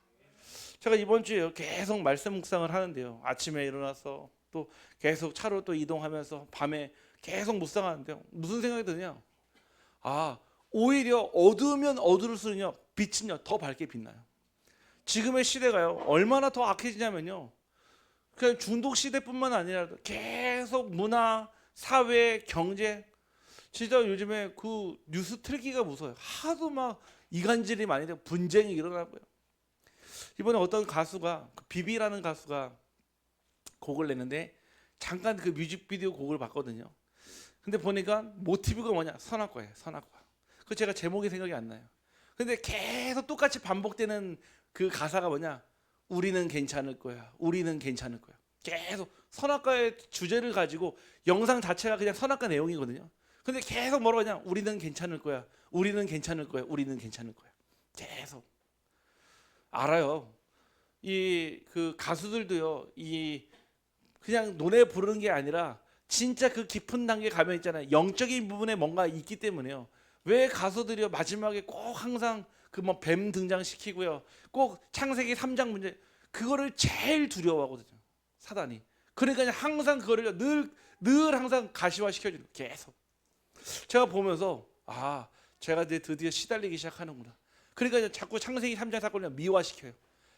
Speaker 1: 제가 이번 주에 계속 말씀 묵상을 하는데요. 아침에 일어나서 또 계속 차로 또 이동하면서 밤에 계속 묵상하는데요. 무슨 생각이 드냐? 아, 오히려 어두우면 어두울수록요 빛은요 더 밝게 빛나요. 지금의 시대가요 얼마나 더 악해지냐면요. 그냥 중독 시대뿐만 아니라 계속 문화, 사회, 경제 진짜 요즘에 그 뉴스 틀기가 무서워요. 하도 막 이간질이 많이 되고 분쟁이 일어나고요. 이번에 어떤 가수가 비비라는 가수가 곡을 냈는데 잠깐 그 뮤직비디오 곡을 봤거든요. 근데 보니까 모티브가 뭐냐? 선악과예요. 선악과. 그 제가 제목이 생각이 안 나요. 근데 계속 똑같이 반복되는 그 가사가 뭐냐? 우리는 괜찮을 거야. 우리는 괜찮을 거야. 계속 선악과의 주제를 가지고 영상 자체가 그냥 선악과 내용이거든요. 근데 계속 뭐라고 하냐? 우리는 괜찮을 거야. 우리는 괜찮을 거야. 우리는 괜찮을 거야. 계속. 알아요. 이 그 가수들도요. 이 그냥 노래 부르는 게 아니라 진짜 그 깊은 단계 가면 있잖아요. 영적인 부분에 뭔가 있기 때문에요. 왜 가수들이요 마지막에 꼭 항상 그 뭐 뱀 등장시키고요. 꼭 창세기 3장 문제 그거를 제일 두려워하거든요. 사단이. 그러니까 항상 그거를 늘 항상 가시화 시켜주는 계속. 제가 보면서 아 제가 이제 드디어 시달리기 시작하는구나. 그러니까 자꾸 창세기 3장 사건을 미화시켜요.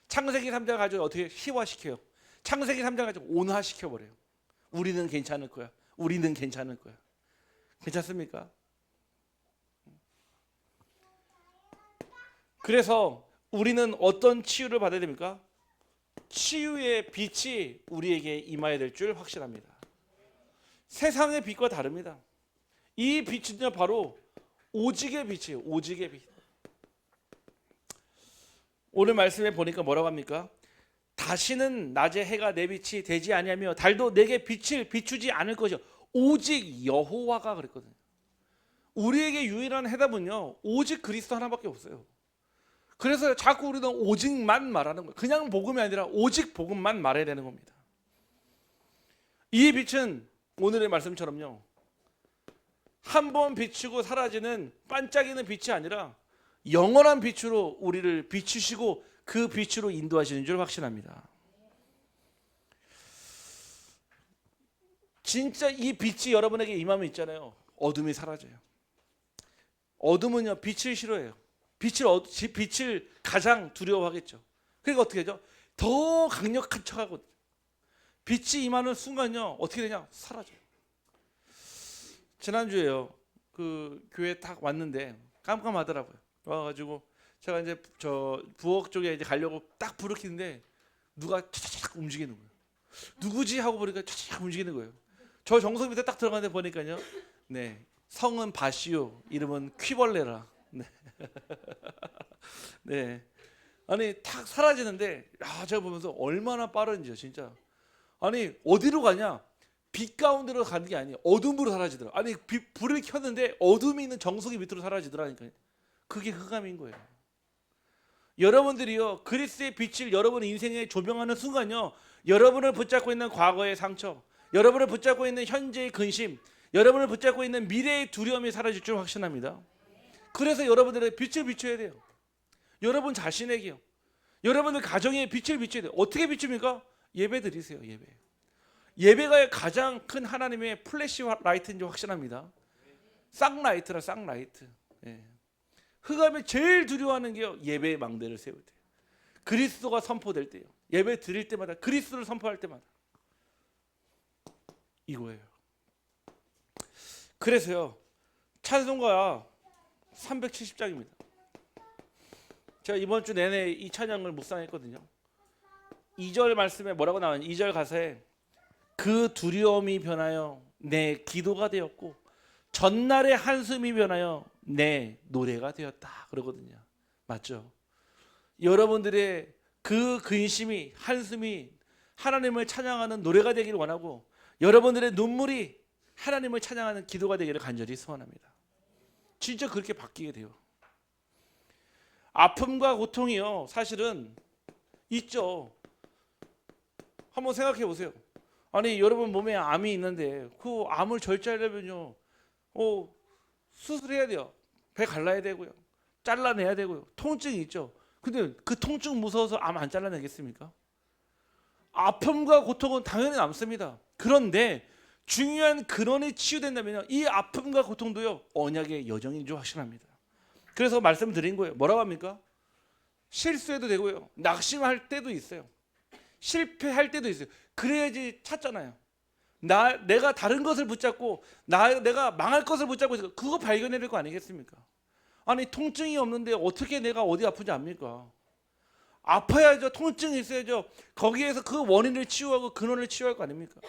Speaker 1: 창세기 3장 가지고 어떻게 희화시켜요. 창세기 3장 가지고 온화시켜버려요. 우리는 괜찮을 거야. 우리는 괜찮을 거야. 괜찮습니까? 그래서 우리는 어떤 치유를 받아야 됩니까? 치유의 빛이 우리에게 임하여야 될 줄 확신합니다. 세상의 빛과 다릅니다. 이 빛은요 바로 오직의 빛이에요. 오직의 빛. 오늘 말씀에 보니까 뭐라고 합니까? 다시는 낮에 해가 내 빛이 되지 아니하며 달도 내게 빛을 비추지 않을 것이요 오직 여호와가 그랬거든요. 우리에게 유일한 해답은요 오직 그리스도 하나밖에 없어요. 그래서 자꾸 우리는 오직만 말하는 거예요. 그냥 복음이 아니라 오직 복음만 말해야 되는 겁니다. 이 빛은 오늘의 말씀처럼요 한 번 비추고 사라지는 반짝이는 빛이 아니라 영원한 빛으로 우리를 비추시고 그 빛으로 인도하시는 줄 확신합니다. 진짜 이 빛이 여러분에게 임하면 있잖아요. 어둠이 사라져요. 어둠은요 빛을 싫어해요. 빛을 가장 두려워하겠죠. 그러니까 어떻게 하죠? 더 강력한 척하거든요. 빛이 임하는 순간요 어떻게 되냐? 사라져요. 지난주에요 그 교회 딱 왔는데 깜깜하더라고요. 와가지고 제가 이제 저 부엌 쪽에 이제 가려고 딱 불을 켜는데 누가 차차차 움직이는 거예요. 누구지 하고 보니까 차차차 움직이는 거예요. 저 정석 밑에 딱 들어가는데 보니까요. 네, 성은 바시오, 이름은 퀴벌레라. 네, 네. 아니 탁 사라지는데 제가 보면서 얼마나 빠른지요, 진짜. 아니 어디로 가냐? 빛 가운데로 가는 게 아니에요. 어둠으로 사라지더라. 아니 불을 켰는데 어둠이 있는 정석이 밑으로 사라지더라니까요. 그게 흑암인 거예요. 여러분들이요 그리스도의 빛을 여러분의 인생에 조명하는 순간요 여러분을 붙잡고 있는 과거의 상처, 여러분을 붙잡고 있는 현재의 근심, 여러분을 붙잡고 있는 미래의 두려움이 사라질 줄 확신합니다. 그래서 여러분들의 빛을 비춰야 돼요. 여러분 자신에게요. 여러분들 가정에 빛을 비춰야 돼요. 어떻게 비춥니까? 예배 드리세요. 예배가 가장 큰 하나님의 플래시 라이트인 줄 확신합니다. 쌍라이트라 쌍라이트. 예. 흑암이 제일 두려워하는 게요 예배의 망대를 세울 때, 그리스도가 선포될 때요, 예배 드릴 때마다 그리스도를 선포할 때마다 이거예요. 그래서요 찬송가 370장입니다. 제가 이번 주 내내 이 찬양을 묵상했거든요. 2절 말씀에 뭐라고 나와요? 2절 가사에 그 두려움이 변하여 내 기도가 되었고 전날의 한숨이 변하여 내 노래가 되었다 그러거든요. 맞죠? 여러분들의 그 근심이 한숨이 하나님을 찬양하는 노래가 되기를 원하고 여러분들의 눈물이 하나님을 찬양하는 기도가 되기를 간절히 소원합니다. 진짜 그렇게 바뀌게 돼요. 아픔과 고통이요 사실은 있죠. 한번 생각해 보세요. 아니 여러분 몸에 암이 있는데 그 암을 절제하려면요 수술해야 돼요. 배 갈라야 되고요. 잘라내야 되고요. 통증이 있죠. 근데 그 통증 무서워서 암 안 잘라내겠습니까? 아픔과 고통은 당연히 남습니다. 그런데 중요한 근원이 치유된다면요 이 아픔과 고통도요 언약의 여정인 줄 확신합니다. 그래서 말씀드린 거예요. 뭐라고 합니까? 실수해도 되고요. 낙심할 때도 있어요. 실패할 때도 있어요. 그래야지 찾잖아요. 내가 다른 것을 붙잡고 내가 망할 것을 붙잡고 있어. 그거 발견해야 될 거 아니겠습니까? 아니 통증이 없는데 어떻게 내가 어디 아픈지 압니까? 아파야죠. 통증이 있어야죠. 거기에서 그 원인을 치유하고 근원을 치유할 거 아닙니까?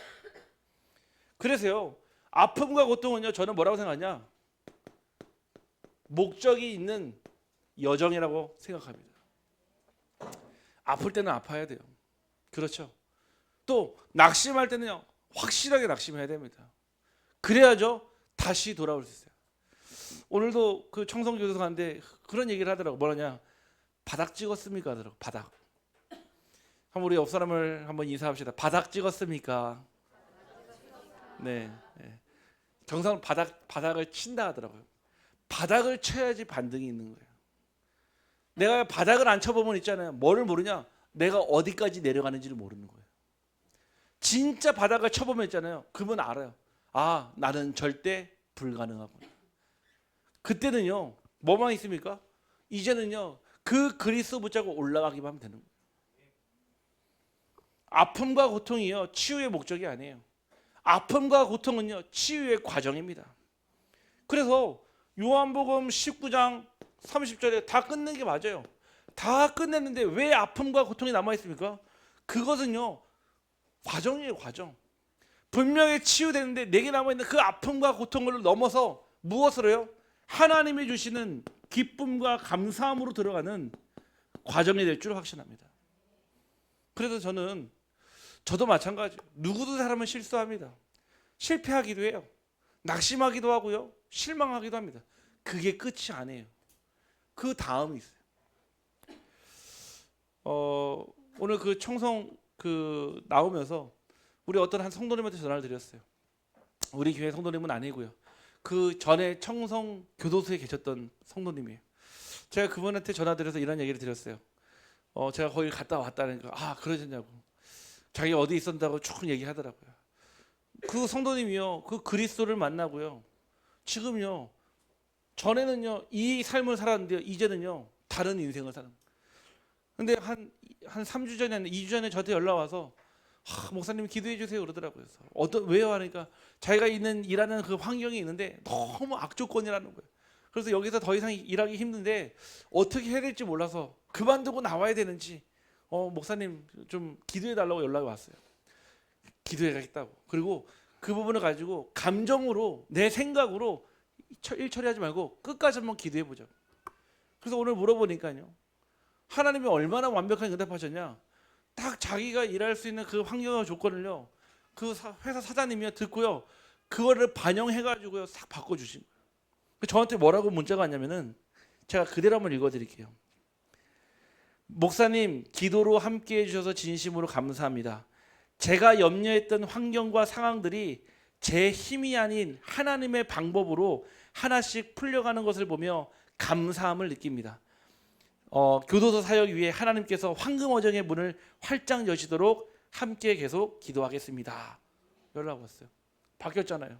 Speaker 1: 그래서요. 아픔과 고통은요. 저는 뭐라고 생각하냐? 목적이 있는 여정이라고 생각합니다. 아플 때는 아파야 돼요. 그렇죠. 또 낙심할 때는요. 확실하게 낙심해야 됩니다. 그래야죠. 다시 돌아올 수 있어요. 오늘도 그 청성교도소 갔는데 그런 얘기를 하더라고. 뭐냐? 바닥 찍었습니까? 하더라고. 바닥. 한번 우리 옆 사람을 한번 인사합시다. 바닥 찍었습니까? 네. 네. 정상 바닥을 친다 하더라고요. 바닥을 쳐야지 반등이 있는 거예요. 내가 바닥을 안 쳐보면 있잖아요. 뭐를 모르냐? 내가 어디까지 내려가는지를 모르는 거예요. 진짜 바닥을 쳐보면 있잖아요. 그러면 알아요. 아, 나는 절대 불가능하구나. 그때는요. 뭐만 있습니까? 이제는요. 그 그리스도 붙잡고 올라가기만 하면 되는 거예요. 아픔과 고통이요. 치유의 목적이 아니에요. 아픔과 고통은요. 치유의 과정입니다. 그래서 요한복음 19장 30절에 다 끝낸 게 맞아요. 다 끝냈는데 왜 아픔과 고통이 남아 있습니까? 그것은요. 과정이에요, 과정. 분명히 치유되는데 내게 남아 있는 그 아픔과 고통을 넘어서 무엇을 해요? 하나님이 주시는 기쁨과 감사함으로 들어가는 과정이 될 줄 확신합니다. 그래서 저도 마찬가지예요. 누구도 사람은 실수합니다. 실패하기도 해요. 낙심하기도 하고요. 실망하기도 합니다. 그게 끝이 아니에요. 그 다음이 있어요. 오늘 그 청성 나오면서 우리 어떤 한 성도님한테 전화를 드렸어요. 우리 교회 성도님은 아니고요. 그 전에 청성 교도소에 계셨던 성도님이에요. 제가 그분한테 전화드려서 이런 얘기를 드렸어요. 제가 거기 갔다 왔다니까 그러셨냐고. 자기 어디 있었다고 쭉 얘기하더라고요. 그 성도님이요. 그 그리스도를 만나고요. 지금요. 전에는요. 이 삶을 살았는데요. 이제는요. 다른 인생을 사는 거예요. 근데 한 3주 전에 2주 전에 저한테 연락 와서 목사님 기도해 주세요 그러더라고요. 왜요 하니까 자기가 일하는 그 환경이 있는데 너무 악조건이라는 거예요. 그래서 여기서 더 이상 일하기 힘든데 어떻게 해야 될지 몰라서 그만두고 나와야 되는지 목사님 좀 기도해 달라고 연락이 왔어요. 기도해야겠다고. 그리고 그 부분을 가지고 감정으로 내 생각으로 일 처리하지 말고 끝까지 한번 기도해 보자. 그래서 오늘 물어보니까요. 하나님이 얼마나 완벽하게 응답하셨냐. 딱 자기가 일할 수 있는 그 환경과 조건을요. 그 회사 사장님이 듣고요. 그거를 반영해가지고요. 싹 바꿔주신 거예요. 저한테 뭐라고 문자가 왔냐면은 제가 그대로 한번 읽어드릴게요. 목사님 기도로 함께해 주셔서 진심으로 감사합니다. 제가 염려했던 환경과 상황들이 제 힘이 아닌 하나님의 방법으로 하나씩 풀려가는 것을 보며 감사함을 느낍니다. 교도소 사역 위에 하나님께서 황금어정의 문을 활짝 여시도록 함께 계속 기도하겠습니다. 연락 왔어요. 바뀌었잖아요.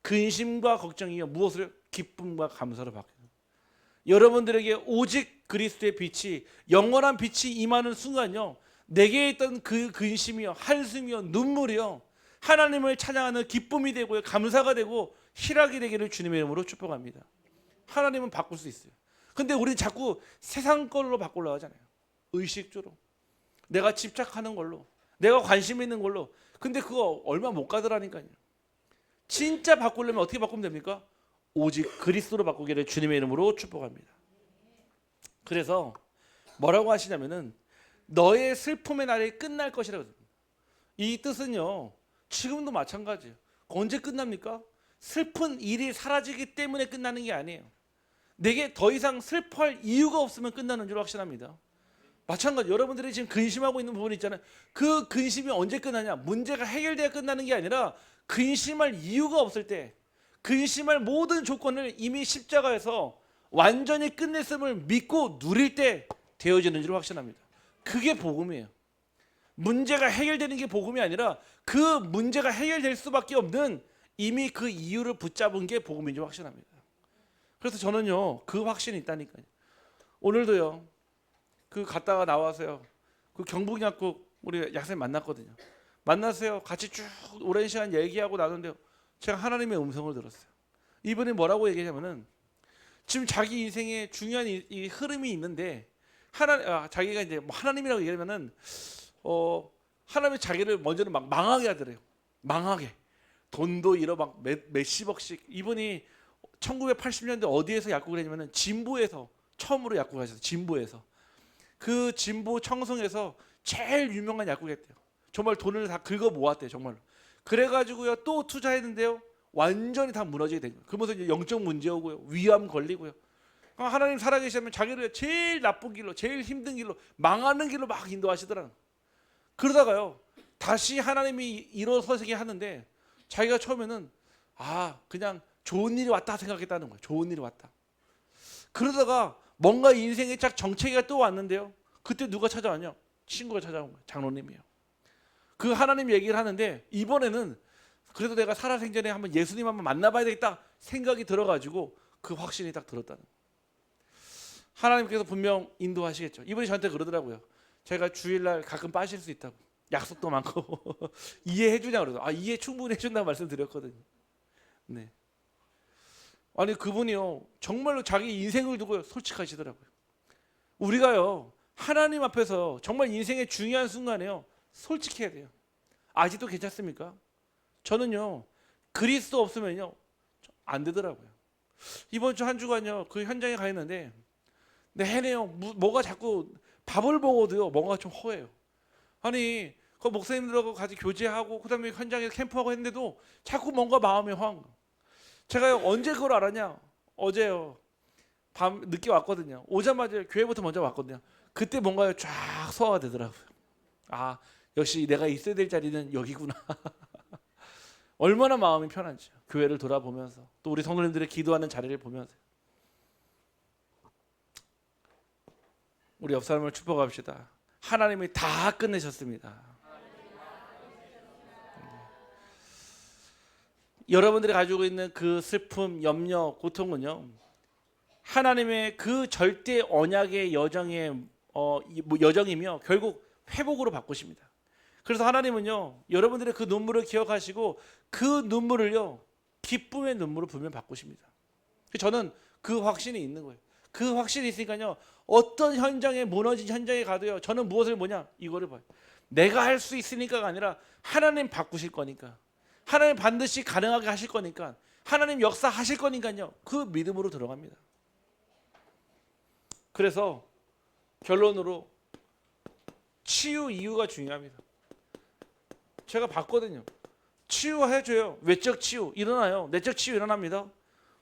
Speaker 1: 근심과 걱정이요. 무엇을? 기쁨과 감사로 바뀌어요. 여러분들에게 오직 그리스도의 빛이 영원한 빛이 임하는 순간요. 내게 있던 그 근심이요. 한숨이요. 눈물이요. 하나님을 찬양하는 기쁨이 되고요. 감사가 되고 희락이 되기를 주님의 이름으로 축복합니다. 하나님은 바꿀 수 있어요. 근데 우리는 자꾸 세상 걸로 바꾸려고 하잖아요. 의식주로. 내가 집착하는 걸로. 내가 관심 있는 걸로. 근데 그거 얼마 못 가더라니까요. 진짜 바꾸려면 어떻게 바꾸면 됩니까? 오직 그리스도로 바꾸기를 주님의 이름으로 축복합니다. 그래서 뭐라고 하시냐면은 너의 슬픔의 날이 끝날 것이라고. 이 뜻은요, 지금도 마찬가지예요. 언제 끝납니까? 슬픈 일이 사라지기 때문에 끝나는 게 아니에요. 내게 더 이상 슬퍼할 이유가 없으면 끝나는 줄 확신합니다. 마찬가지, 여러분들이 지금 근심하고 있는 부분이 있잖아요. 그 근심이 언제 끝나냐? 문제가 해결돼야 끝나는 게 아니라 근심할 이유가 없을 때, 근심할 모든 조건을 이미 십자가에서 완전히 끝냈음을 믿고 누릴 때 되어지는 줄 확신합니다. 그게 복음이에요. 문제가 해결되는 게 복음이 아니라 그 문제가 해결될 수밖에 없는 이미 그 이유를 붙잡은 게 복음인 줄 확신합니다. 그래서 저는요, 그 확신이 있다니까요. 오늘도요, 그 갔다가 나와서요, 그 경북약국 우리 약사님 만났거든요. 만났어요. 같이 쭉 오랜 시간 얘기하고 나누는데요, 제가 하나님의 음성을 들었어요. 이분이 뭐라고 얘기하냐면은 지금 자기 인생에 중요한 이 흐름이 있는데 자기가 이제 뭐 하나님이라고 얘기하면은 하나님이 자기를 먼저는 막 망하게 하더래요. 망하게. 돈도 잃어 막 몇십억씩. 이분이 1980년대 어디에서 약국을 했냐면은 진보에서 처음으로 약국을 하셨어요. 진보에서. 그 진보 청송에서 제일 유명한 약국이었대요. 정말 돈을 다 긁어 모았대요. 정말로. 그래가지고요, 또 투자했는데요, 완전히 다 무너지게 된 거예요. 그러면서 이제 영적 문제 오고요, 위암 걸리고요. 하나님 살아계시면 자기를 제일 나쁜 길로, 제일 힘든 길로, 망하는 길로 막 인도하시더라고요. 그러다가요, 다시 하나님이 일어서게 하는데 자기가 처음에는 그냥 좋은 일이 왔다 생각했다는 거예요. 좋은 일이 왔다. 그러다가 뭔가 인생에 딱 정체기가 또 왔는데요, 그때 누가 찾아왔냐? 친구가 찾아온 거예요. 장로님이요. 그 하나님 얘기를 하는데 이번에는 그래도 내가 살아생전에 한번 예수님 한번 만나봐야 되겠다 생각이 들어가지고 그 확신이 딱 들었다는 거예요. 하나님께서 분명 인도하시겠죠. 이분이 저한테 그러더라고요. 제가 주일날 가끔 빠질 수 있다고. 약속도 많고 이해해 주냐 그러서 이해 충분히 해준다고 말씀드렸거든요. 네. 아니 그분이요, 정말로 자기 인생을 두고 솔직하시더라고요. 우리가요, 하나님 앞에서 정말 인생의 중요한 순간에요, 솔직해야 돼요. 아직도 괜찮습니까? 저는요, 그리스도 없으면요 안 되더라고요. 이번 주 한 주간요, 그 현장에 가 있는데 내내요 뭐가 자꾸 밥을 먹어도요 뭔가 좀 허해요. 아니 그 목사님들하고 같이 교제하고 그다음에 현장에서 캠프하고 했는데도 자꾸 뭔가 마음이 허한 거. 제가요, 언제 그걸 알았냐? 어제요, 밤 늦게 왔거든요. 오자마자 교회부터 먼저 왔거든요. 그때 뭔가요 쫙 소화가 되더라고요. 역시 내가 있어야 될 자리는 여기구나. 얼마나 마음이 편한지요. 교회를 돌아보면서 또 우리 성도님들의 기도하는 자리를 보면서. 우리 옆 사람을 축복합시다. 하나님이 다 끝내셨습니다. 여러분들이 가지고 있는 그 슬픔, 염려, 고통은요, 하나님의 그 절대 언약의 여정이며 결국 회복으로 바꾸십니다. 그래서 하나님은요, 여러분들의 그 눈물을 기억하시고 그 눈물을요, 기쁨의 눈물을 분명 바꾸십니다. 저는 그 확신이 있는 거예요. 그 확신이 있으니까요, 어떤 현장에, 무너진 현장에 가도요, 저는 무엇을 이거를 봐요. 내가 할 수 있으니까가 아니라 하나님 바꾸실 거니까, 하나님 반드시 가능하게 하실 거니까, 하나님 역사하실 거니까요, 그 믿음으로 들어갑니다. 그래서 결론으로 치유 이유가 중요합니다. 제가 봤거든요. 치유해줘요. 외적 치유 일어나요. 내적 치유 일어납니다.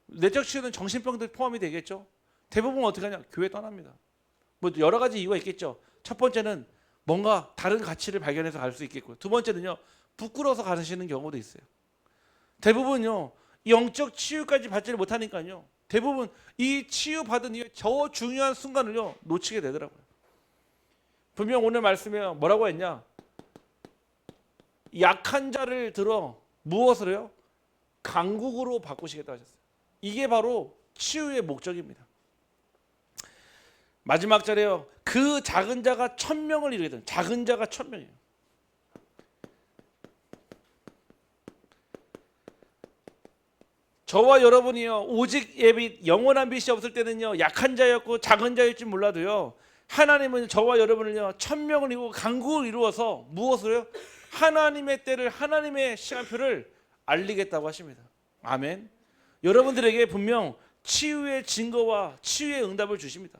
Speaker 1: 내적 치유는 정신병들 포함이 되겠죠. 대부분 어떻게 하냐? 교회 떠납니다. 뭐 여러 가지 이유가 있겠죠. 첫 번째는 뭔가 다른 가치를 발견해서 갈 수 있겠고요. 두 번째는요, 부끄러워서 가시는 경우도 있어요. 대부분요, 영적 치유까지 받지를 못하니까요, 대부분 이 치유받은 이후에 저 중요한 순간을요 놓치게 되더라고요. 분명 오늘 말씀에 뭐라고 했냐? 약한 자를 들어 무엇으로요? 강국으로 바꾸시겠다 하셨어요. 이게 바로 치유의 목적입니다. 마지막 절에요, 그 작은 자가 1000명을 이루게 되는, 작은 자가 1000명이에요. 저와 여러분이요 오직 예빛 영원한 빛이 없을 때는요 약한 자였고 작은 자일지 몰라도요 하나님은 저와 여러분을요 천명을 이루고 강국을 이루어서 무엇을요? 하나님의 때를 하나님의 시간표를 알리겠다고 하십니다. 아멘. 여러분들에게 분명 치유의 증거와 치유의 응답을 주십니다.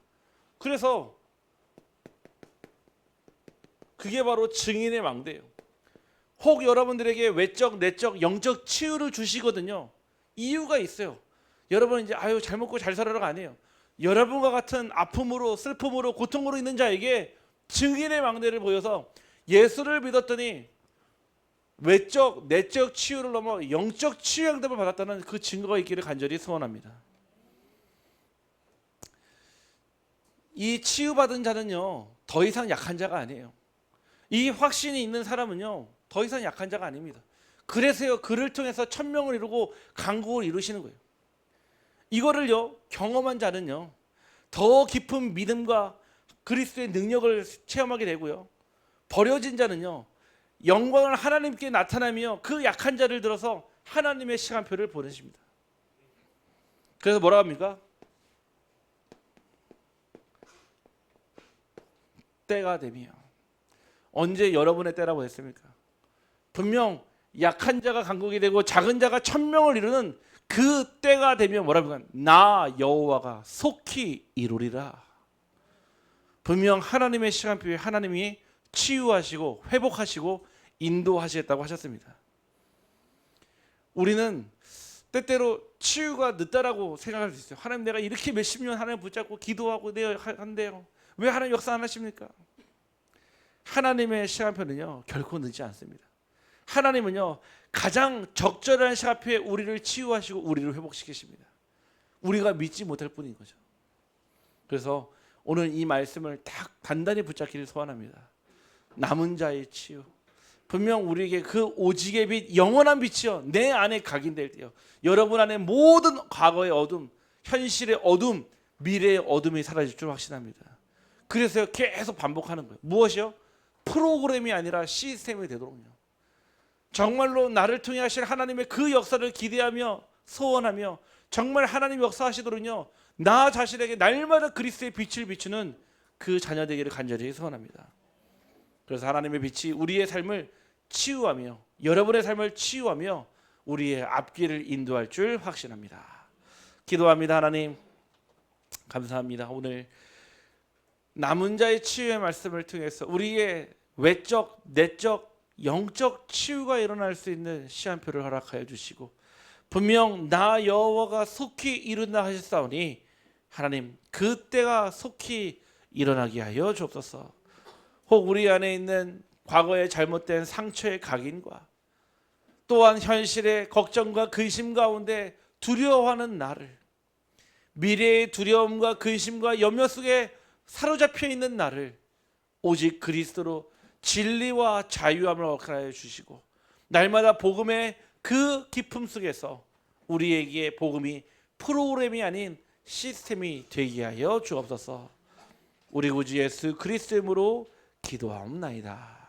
Speaker 1: 그래서 그게 바로 증인의 망대예요. 혹 여러분들에게 외적, 내적, 영적 치유를 주시거든요. 이유가 있어요. 여러분 이제 아유 잘 먹고 잘 살아라가 아니에요. 여러분과 같은 아픔으로 슬픔으로 고통으로 있는 자에게 증인의 망대를 보여서 예수를 믿었더니 외적, 내적 치유를 넘어 영적 치유의 응답을 받았다는 그 증거가 있기를 간절히 소원합니다. 이 치유받은 자는요 더 이상 약한 자가 아니에요. 이 확신이 있는 사람은요 더 이상 약한 자가 아닙니다. 그래서요 그를 통해서 천명을 이루고 강국을 이루시는 거예요. 이거를요 경험한 자는요 더 깊은 믿음과 그리스도의 능력을 체험하게 되고요, 버려진 자는요 영광을 하나님께 나타나며 그 약한 자를 들어서 하나님의 시간표를 보내십니다. 그래서 뭐라 합니까? 때가 되며. 언제 여러분의 때라고 했습니까? 분명 약한 자가 강국이 되고 작은 자가 천명을 이루는 그 때가 되면 뭐라고 합니까? 나 여호와가 속히 이루리라. 분명 하나님의 시간표에 하나님이 치유하시고 회복하시고 인도하시겠다고 하셨습니다. 우리는 때때로 치유가 늦다라고 생각할 수 있어요. 하나님 내가 이렇게 몇십 년 하나님 붙잡고 기도하고 한데요 왜 하나님 역사 안 하십니까? 하나님의 시간표는요 결코 늦지 않습니다. 하나님은요 가장 적절한 시간표에 우리를 치유하시고 우리를 회복시키십니다. 우리가 믿지 못할 뿐인 거죠. 그래서 오늘 이 말씀을 딱 단단히 붙잡기를 소원합니다. 남은 자의 치유. 분명 우리에게 그 오직의 빛 영원한 빛이요 내 안에 각인될 때요 여러분 안에 모든 과거의 어둠, 현실의 어둠, 미래의 어둠이 사라질 줄 확신합니다. 그래서 계속 반복하는 거예요. 무엇이요? 프로그램이 아니라 시스템이 되도록요. 정말로 나를 통해 하실 하나님의 그 역사를 기대하며 소원하며 정말 하나님 역사하시도록요 나 자신에게 날마다 그리스도의 빛을 비추는 그 자녀 되기를 간절히 소원합니다. 그래서 하나님의 빛이 우리의 삶을 치유하며 여러분의 삶을 치유하며 우리의 앞길을 인도할 줄 확신합니다. 기도합니다. 하나님 감사합니다. 오늘 남은 자의 치유의 말씀을 통해서 우리의 외적, 내적, 영적 치유가 일어날 수 있는 시간표를 허락하여 주시고 분명 나 여호와가 속히 이룬다 하셨사오니 하나님 그때가 속히 일어나게 하여 주옵소서. 혹 우리 안에 있는 과거의 잘못된 상처의 각인과 또한 현실의 걱정과 근심 가운데 두려워하는 나를, 미래의 두려움과 근심과 염려 속에 사로잡혀 있는 나를 오직 그리스도로 진리와 자유함을 허락하여 주시고 날마다 복음의 그 깊음 속에서 우리에게 복음이 프로그램이 아닌 시스템이 되게 하여 주옵소서. 우리 구주 예수 그리스도 이름으로 기도하옵나이다.